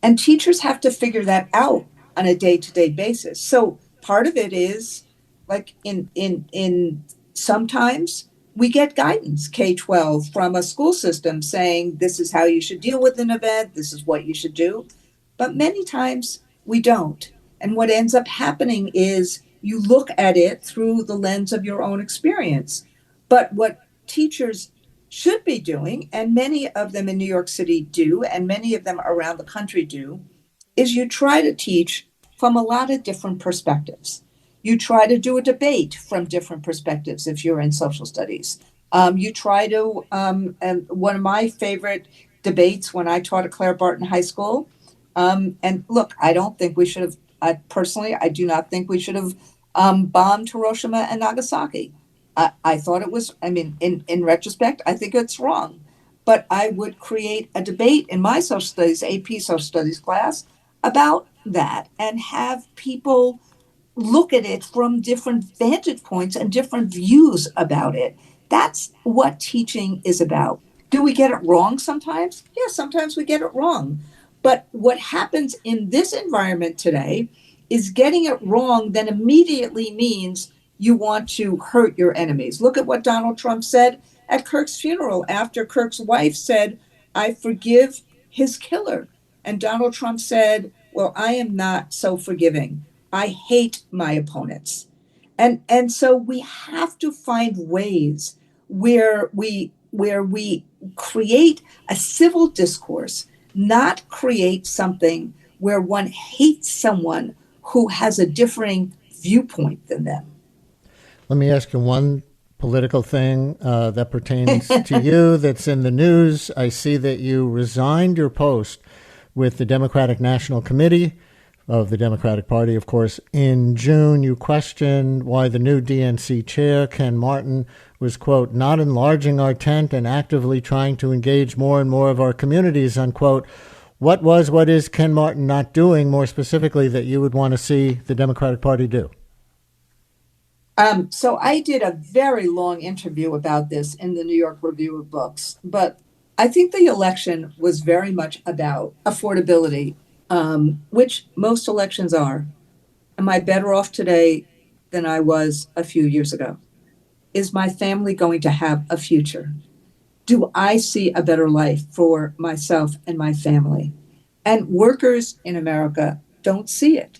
And teachers have to figure that out on a day-to-day basis. So part of it is like in sometimes we get guidance, K-12, from a school system saying this is how you should deal with an event, this is what you should do. But many times we don't. And what ends up happening is you look at it through the lens of your own experience. But what teachers should be doing, and many of them in New York City do, and many of them around the country do, is you try to teach from a lot of different perspectives. You try to do a debate from different perspectives if you're in social studies. You try to, and one of my favorite debates when I taught at Clare Barton High School, and look, I don't think we should have, personally, I do not think we should have bombed Hiroshima and Nagasaki. I thought it was, I mean, in retrospect, I think it's wrong. But I would create a debate in my social studies, AP social studies class, about that and have people look at it from different vantage points and different views about it. That's what teaching is about. Do we get it wrong sometimes? Yeah, sometimes we get it wrong. But what happens in this environment today is getting it wrong then immediately means you want to hurt your enemies. Look at what Donald Trump said at Kirk's funeral after Kirk's wife said, "I forgive his killer." And Donald Trump said, "Well, I am not so forgiving. I hate my opponents." And so we have to find ways where we create a civil discourse, not create something where one hates someone who has a differing viewpoint than them. Let me ask you one political thing that pertains to you that's in the news. I see that you resigned your post with the Democratic National Committee of the Democratic Party, of course. In June, you questioned why the new DNC chair, Ken Martin, was, quote, not enlarging our tent and actively trying to engage more and more of our communities, unquote. What is Ken Martin not doing, more specifically, that you would want to see the Democratic Party do? So I did a very long interview about this in the New York Review of Books, but I think the election was very much about affordability, which most elections are. Am I better off today than I was a few years ago? Is my family going to have a future? Do I see a better life for myself and my family? And workers in America don't see it.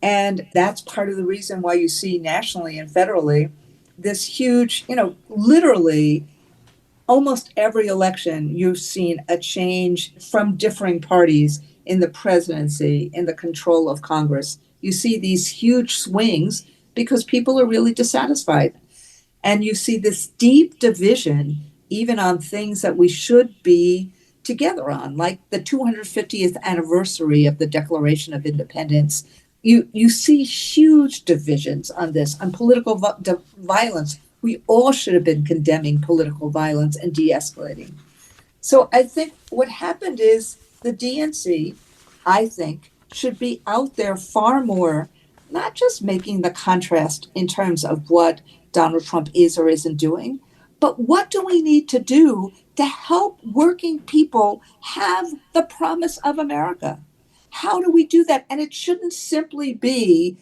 And that's part of the reason why you see nationally and federally this huge, literally almost every election, you've seen a change from differing parties in the presidency, in the control of Congress. You see these huge swings because people are really dissatisfied. And you see this deep division, even on things that we should be together on, like the 250th anniversary of the Declaration of Independence. You see huge divisions on this, on political violence. We all should have been condemning political violence and de-escalating. So I think what happened is the DNC, I think, should be out there far more, not just making the contrast in terms of what Donald Trump is or isn't doing, but what do we need to do to help working people have the promise of America? How do we do that? And it shouldn't simply be,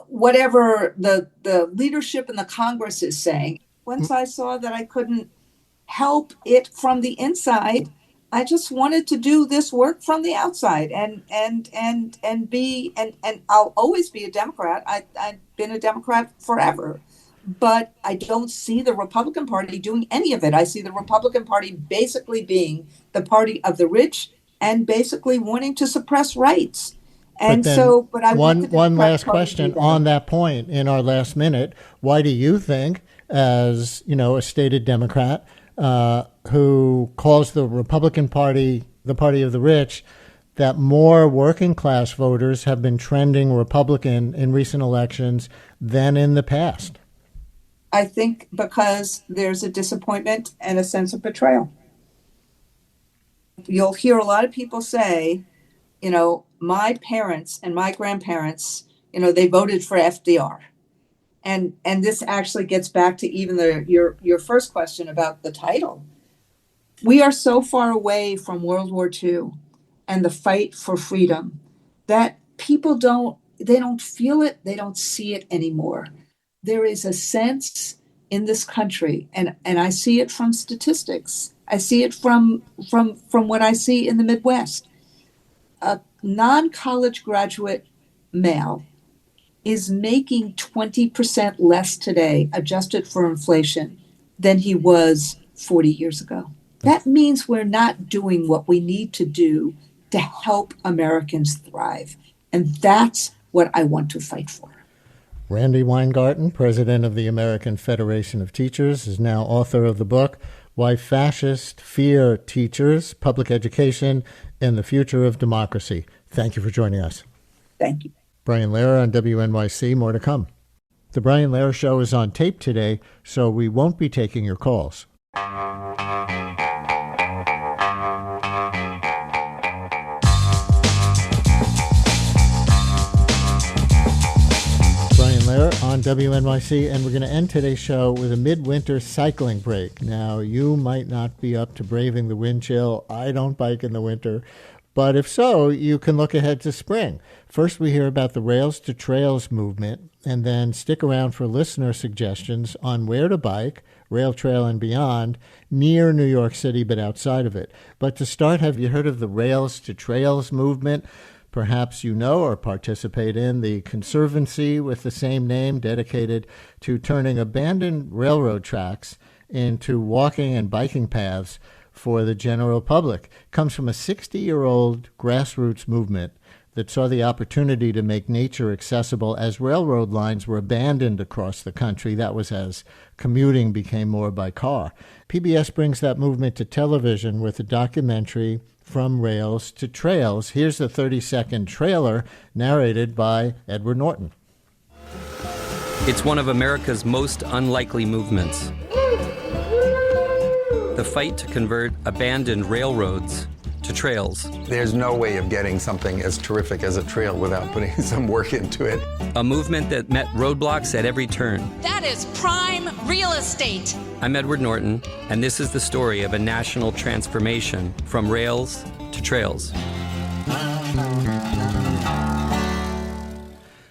whatever the leadership in the Congress is saying. Once I saw that I couldn't help it from the inside, I just wanted to do this work from the outside and I'll always be a Democrat. I've been a Democrat forever. But I don't see the Republican Party doing any of it. I see the Republican Party basically being the party of the rich and basically wanting to suppress rights. And but I want one last question on that point in our last minute. Why do you think, as a stated Democrat who calls the Republican Party the party of the rich, that more working class voters have been trending Republican in recent elections than in the past? I think because there's a disappointment and a sense of betrayal. You'll hear a lot of people say, my parents and my grandparents, they voted for FDR. And this actually gets back to even your first question about the title. We are so far away from World War II and the fight for freedom that people don't feel it, they don't see it anymore. There is a sense in this country, and I see it from statistics. I see it from what I see in the Midwest. A non-college graduate male is making 20% less today, adjusted for inflation, than he was 40 years ago. That means we're not doing what we need to do to help Americans thrive. And that's what I want to fight for. Randi Weingarten, president of the American Federation of Teachers, is now author of the book, Why Fascists Fear Teachers, Public Education and the Future of Democracy. Thank you for joining us. Thank you. Brian Lehrer on WNYC. More to come. The Brian Lehrer Show is on tape today, so we won't be taking your calls. On WNYC, and we're going to end today's show with a midwinter cycling break. Now, you might not be up to braving the wind chill. I don't bike in the winter, but if so, you can look ahead to spring. First, we hear about the Rails to Trails movement, and then stick around for listener suggestions on where to bike, rail trail and beyond, near New York City but outside of it. But to start, have you heard of the Rails to Trails movement? Perhaps you know or participate in the conservancy with the same name dedicated to turning abandoned railroad tracks into walking and biking paths for the general public. It comes from a 60-year-old grassroots movement that saw the opportunity to make nature accessible as railroad lines were abandoned across the country. That was as commuting became more by car. PBS brings that movement to television with a documentary, From Rails to Trails. Here's the 30-second trailer narrated by Edward Norton. It's one of America's most unlikely movements. The fight to convert abandoned railroads to trails. There's no way of getting something as terrific as a trail without putting some work into it. A movement that met roadblocks at every turn. That is prime real estate. I'm Edward Norton, and this is the story of a national transformation from rails to trails.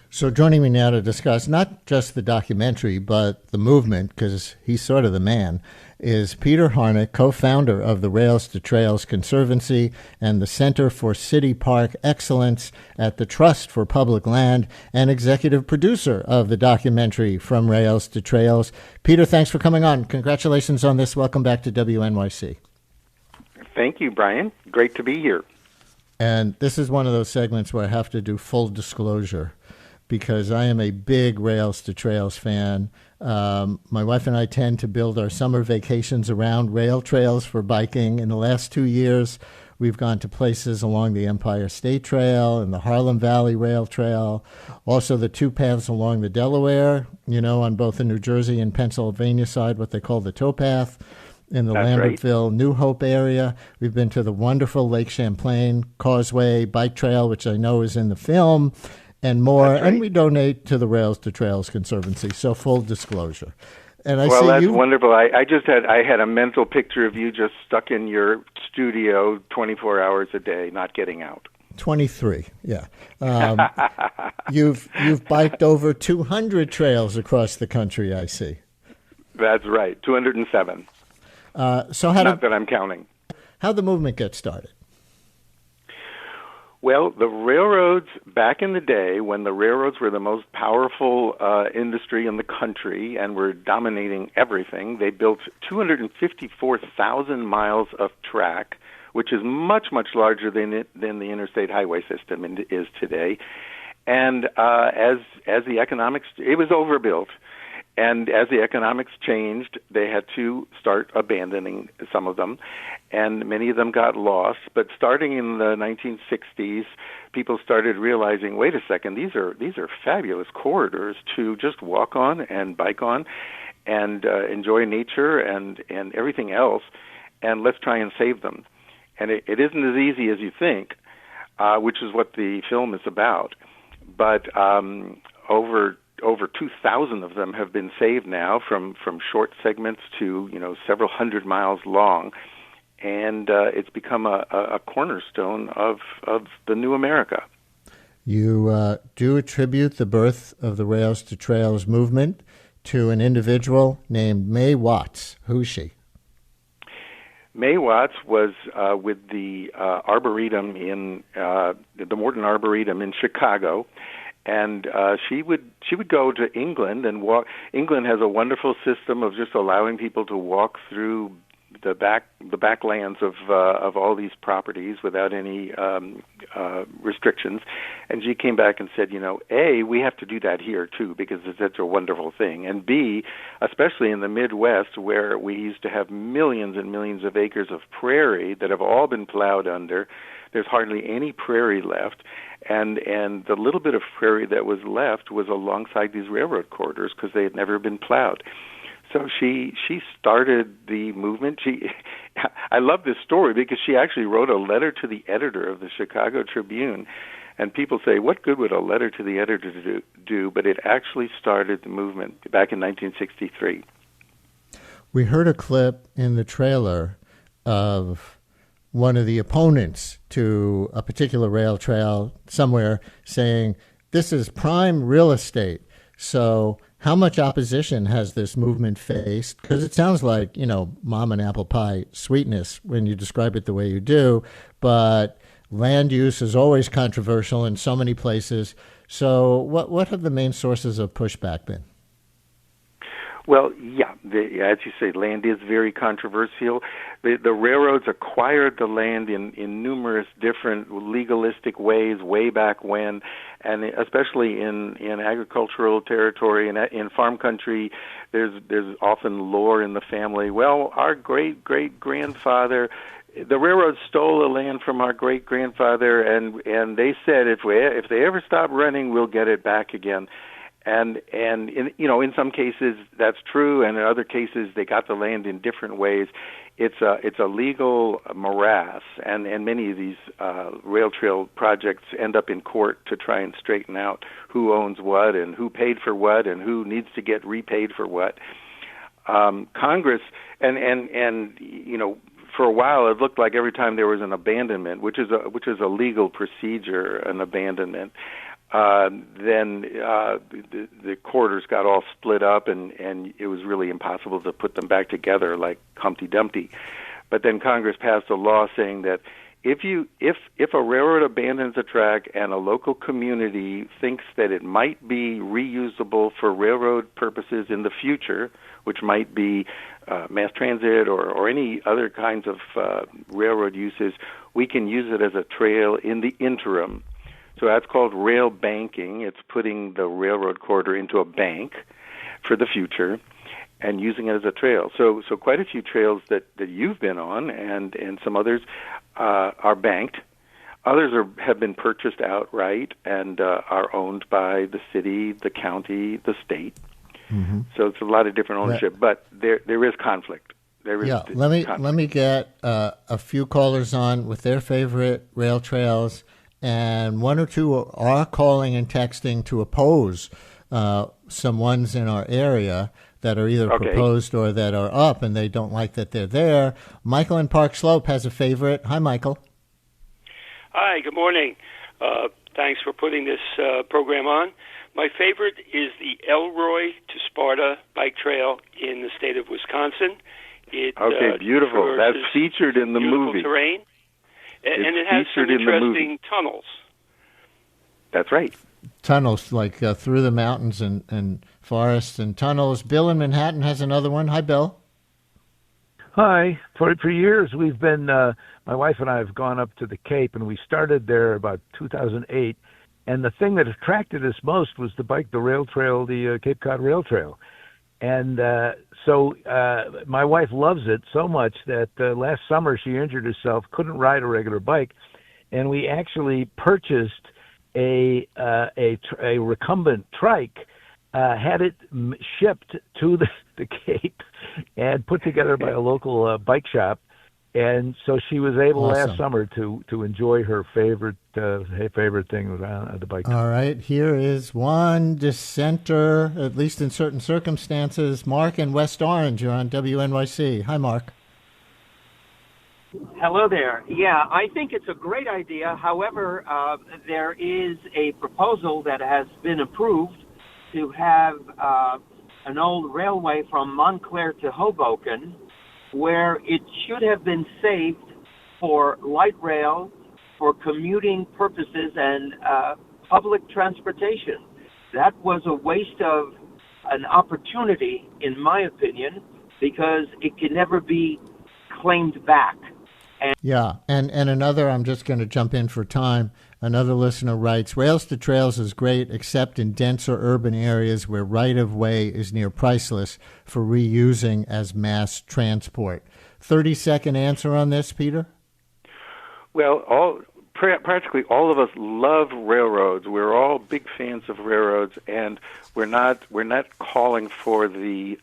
So joining me now to discuss not just the documentary, but the movement, because he's sort of the man, is Peter Harnick, co-founder of the Rails to Trails Conservancy and the Center for City Park Excellence at the Trust for Public Land, and executive producer of the documentary From Rails to Trails. Peter, thanks for coming on. Congratulations on this. Welcome back to WNYC. Thank you, Brian. Great to be here. And this is one of those segments where I have to do full disclosure, because I am a big Rails to Trails fan. My wife and I tend to build our summer vacations around rail trails for biking. In the last 2 years, we've gone to places along the Empire State Trail and the Harlem Valley Rail Trail, also the two paths along the Delaware, on both the New Jersey and Pennsylvania side, what they call the towpath, in the Lambertville, New Hope area. We've been to the wonderful Lake Champlain Causeway Bike Trail, which I know is in the film, and more, right. And we donate to the Rails to Trails Conservancy, so full disclosure. And that's wonderful. I had a mental picture of you just stuck in your studio 24 hours a day, not getting out. 23, yeah. You've biked over 200 trails across the country, I see. That's right, 207. Not that I'm counting. How'd the movement get started? Well, the railroads, back in the day when the railroads were the most powerful industry in the country and were dominating everything, they built 254,000 miles of track, which is much, much larger than the interstate highway system is today. And as the economics, it was overbuilt. And as the economics changed, they had to start abandoning some of them, and many of them got lost. But starting in the 1960s, people started realizing, wait a second, these are fabulous corridors to just walk on and bike on. and enjoy nature and everything else, and let's try and save them. And it isn't as easy as you think, which is what the film is about. But over 2,000 of them have been saved now, from short segments to several hundred miles long, and it's become a cornerstone of the new America. You do attribute the birth of the Rails to Trails movement to an individual named May Watts. Who's she? May Watts was with the Arboretum in the Morton Arboretum in Chicago, and she would go to England and walk. England has a wonderful system of just allowing people to walk through the backlands of all these properties without any restrictions. And she came back and said, A, we have to do that here too, because it's such a wonderful thing, and B, especially in the Midwest, where we used to have millions and millions of acres of prairie that have all been plowed under. There's hardly any prairie left, and the little bit of prairie that was left was alongside these railroad corridors because they had never been plowed. So she started the movement. I love this story because she actually wrote a letter to the editor of the Chicago Tribune, and people say, what good would a letter to the editor do? But it actually started the movement back in 1963. We heard a clip in the trailer of one of the opponents to a particular rail trail somewhere saying, this is prime real estate. So how much opposition has this movement faced? Because it sounds like, mom and apple pie sweetness when you describe it the way you do, but land use is always controversial in so many places. So what have the main sources of pushback been? Well, yeah, as you say, land is very controversial. The railroads acquired the land in numerous different legalistic ways way back when, and especially in agricultural territory and in farm country, there's often lore in the family. Well, our great-great-grandfather, the railroad stole the land from our great-grandfather, and they said if they ever stop running, we'll get it back again. And in some cases that's true, and in other cases they got the land in different ways. It's a legal morass, and many of these rail trail projects end up in court to try and straighten out who owns what and who paid for what and who needs to get repaid for what. Congress and for a while it looked like every time there was an abandonment, which is a legal procedure, an abandonment. Then the corridors got all split up, and it was really impossible to put them back together like Humpty Dumpty. But then Congress passed a law saying that if a railroad abandons a track and a local community thinks that it might be reusable for railroad purposes in the future, which might be mass transit or any other kinds of railroad uses, we can use it as a trail in the interim. So that's called rail banking. It's putting the railroad corridor into a bank for the future and using it as a trail. So quite a few trails that you've been on and some others are banked. Others have been purchased outright and are owned by the city, the county, the state. Mm-hmm. So it's a lot of different ownership, but there is conflict. Let me get a few callers on with their favorite rail trails. And one or two are calling and texting to oppose some ones in our area that are either proposed or that are up, and they don't like that they're there. Michael in Park Slope has a favorite. Hi, Michael. Hi, good morning. Thanks for putting this program on. My favorite is the Elroy to Sparta bike trail in the state of Wisconsin. Beautiful. That's featured in the movie. Terrain. And it has some interesting tunnels. That's right. Tunnels, like through the mountains and forests and tunnels. Bill in Manhattan has another one. Hi, Bill. Hi. For years, we've been, my wife and I have gone up to the Cape, and we started there about 2008. And the thing that attracted us most was the rail trail, the Cape Cod Rail Trail. And so my wife loves it so much that last summer she injured herself, couldn't ride a regular bike, and we actually purchased a recumbent trike had it shipped to the Cape and put together by a local bike shop. And so she was able last summer to enjoy her favorite thing on the bike. All right, here is one dissenter, at least in certain circumstances. Mark in West Orange, you're on WNYC. Hi, Mark. Hello there. Yeah, I think it's a great idea. However, there is a proposal that has been approved to have an old railway from Montclair to Hoboken, where it should have been saved for light rail, for commuting purposes, and public transportation. That was a waste of an opportunity, in my opinion, because it can never be claimed back. Yeah, and another, I'm just going to jump in for time. Another listener writes, Rails to Trails is great, except in denser urban areas where right-of-way is near priceless for reusing as mass transport. 30-second answer on this, Peter? Well, practically all of us love railroads. We're all big fans of railroads, and we're not calling for the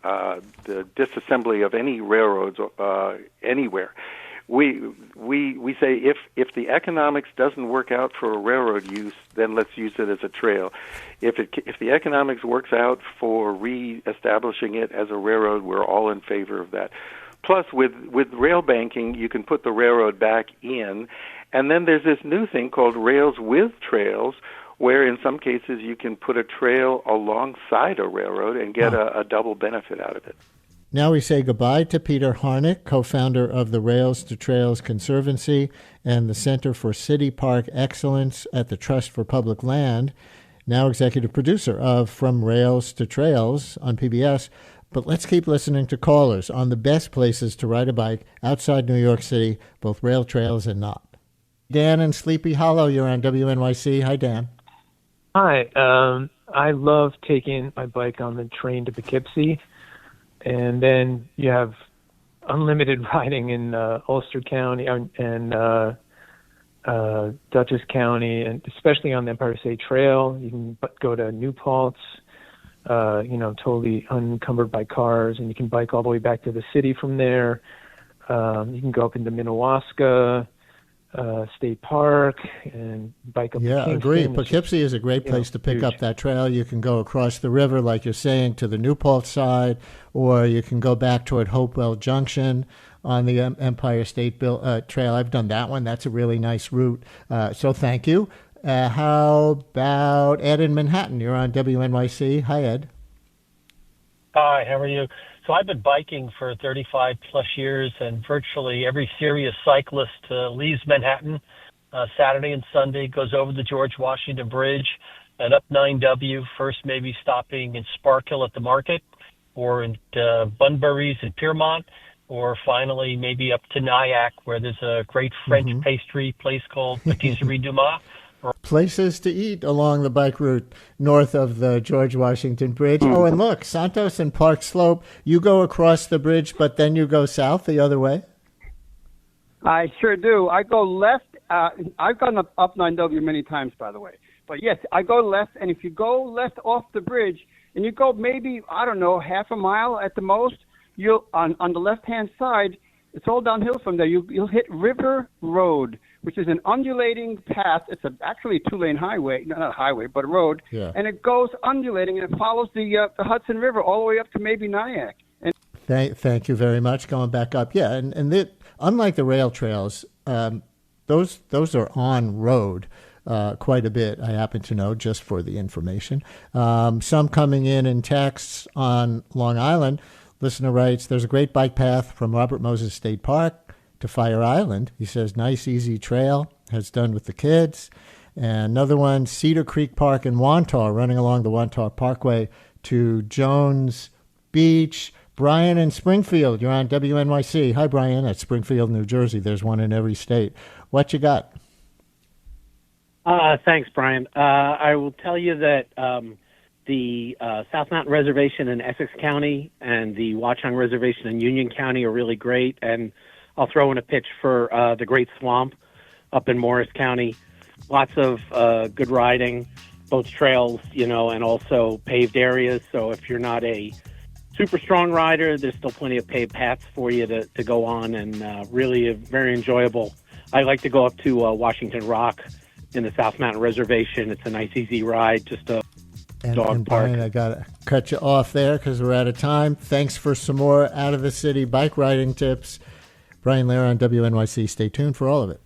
disassembly of any railroads anywhere. We say if the economics doesn't work out for a railroad use, then let's use it as a trail. If the economics works out for reestablishing it as a railroad, we're all in favor of that. Plus, with rail banking, you can put the railroad back in, and then there's this new thing called rails with trails, where in some cases you can put a trail alongside a railroad and get a double benefit out of it. Now we say goodbye to Peter Harnick, co-founder of the Rails to Trails Conservancy and the Center for City Park Excellence at the Trust for Public Land, now executive producer of From Rails to Trails on PBS. But let's keep listening to callers on the best places to ride a bike outside New York City, both rail trails and not. Dan in Sleepy Hollow, you're on WNYC. Hi, Dan. Hi. I love taking my bike on the train to Poughkeepsie. And then you have unlimited riding in Ulster County and Dutchess County, and especially on the Empire State Trail. You can go to New Paltz, totally unencumbered by cars, and you can bike all the way back to the city from there. You can go up into Minnewaska State Park and bike up to Kingston. Agree. Poughkeepsie is a great place to pick up that trail. You can go across the river, like you're saying, to the New Paltz side, or you can go back toward Hopewell Junction on the Empire State Trail. I've done that one. That's a really nice route. So thank you. How about Ed in Manhattan? You're on WNYC. Hi, Ed. Hi, how are you? So I've been biking for 35 plus years, and virtually every serious cyclist leaves Manhattan Saturday and Sunday, goes over the George Washington Bridge and up 9W, first maybe stopping in Sparkill at the market, or in Bunbury's in Piermont, or finally maybe up to Nyack, where there's a great French pastry place called Patisserie Dumas. Places to eat along the bike route north of the George Washington Bridge. Oh, and look, Santos and Park Slope, you go across the bridge, but then you go south the other way? I sure do. I go left. I've gone up 9W many times, by the way. But yes, I go left, and if you go left off the bridge, and you go maybe, I don't know, half a mile at the most, you'll on the left-hand side, it's all downhill from there. You'll hit River Road, which is an undulating path. It's actually a two-lane highway, not a highway, but a road. Yeah. And it goes undulating, and it follows the Hudson River all the way up to maybe Nyack. And Thank you very much. Going back up, yeah, and unlike the rail trails, those are on road quite a bit. I happen to know, just for the information. Some coming in texts on Long Island. Listener writes, there's a great bike path from Robert Moses State Park to Fire Island. He says, nice, easy trail, has done with the kids. And another one, Cedar Creek Park in Wantar, running along the Wantar Parkway to Jones Beach. Brian in Springfield, you're on WNYC. Hi, Brian, at Springfield, New Jersey. There's one in every state. What you got? Thanks, Brian. I will tell you that the South Mountain Reservation in Essex County and the Watchung Reservation in Union County are really great. And I'll throw in a pitch for the Great Swamp up in Morris County. Lots of good riding. both trails, and also paved areas. So if you're not a super strong rider, there's still plenty of paved paths for you to go on, and really very enjoyable. I like to go up to Washington Rock in the South Mountain Reservation. It's a nice, easy ride, just a dog park. Brian, I got to cut you off there because we're out of time. Thanks for some more out-of-the-city bike riding tips. Brian Lehrer on WNYC. Stay tuned for all of it.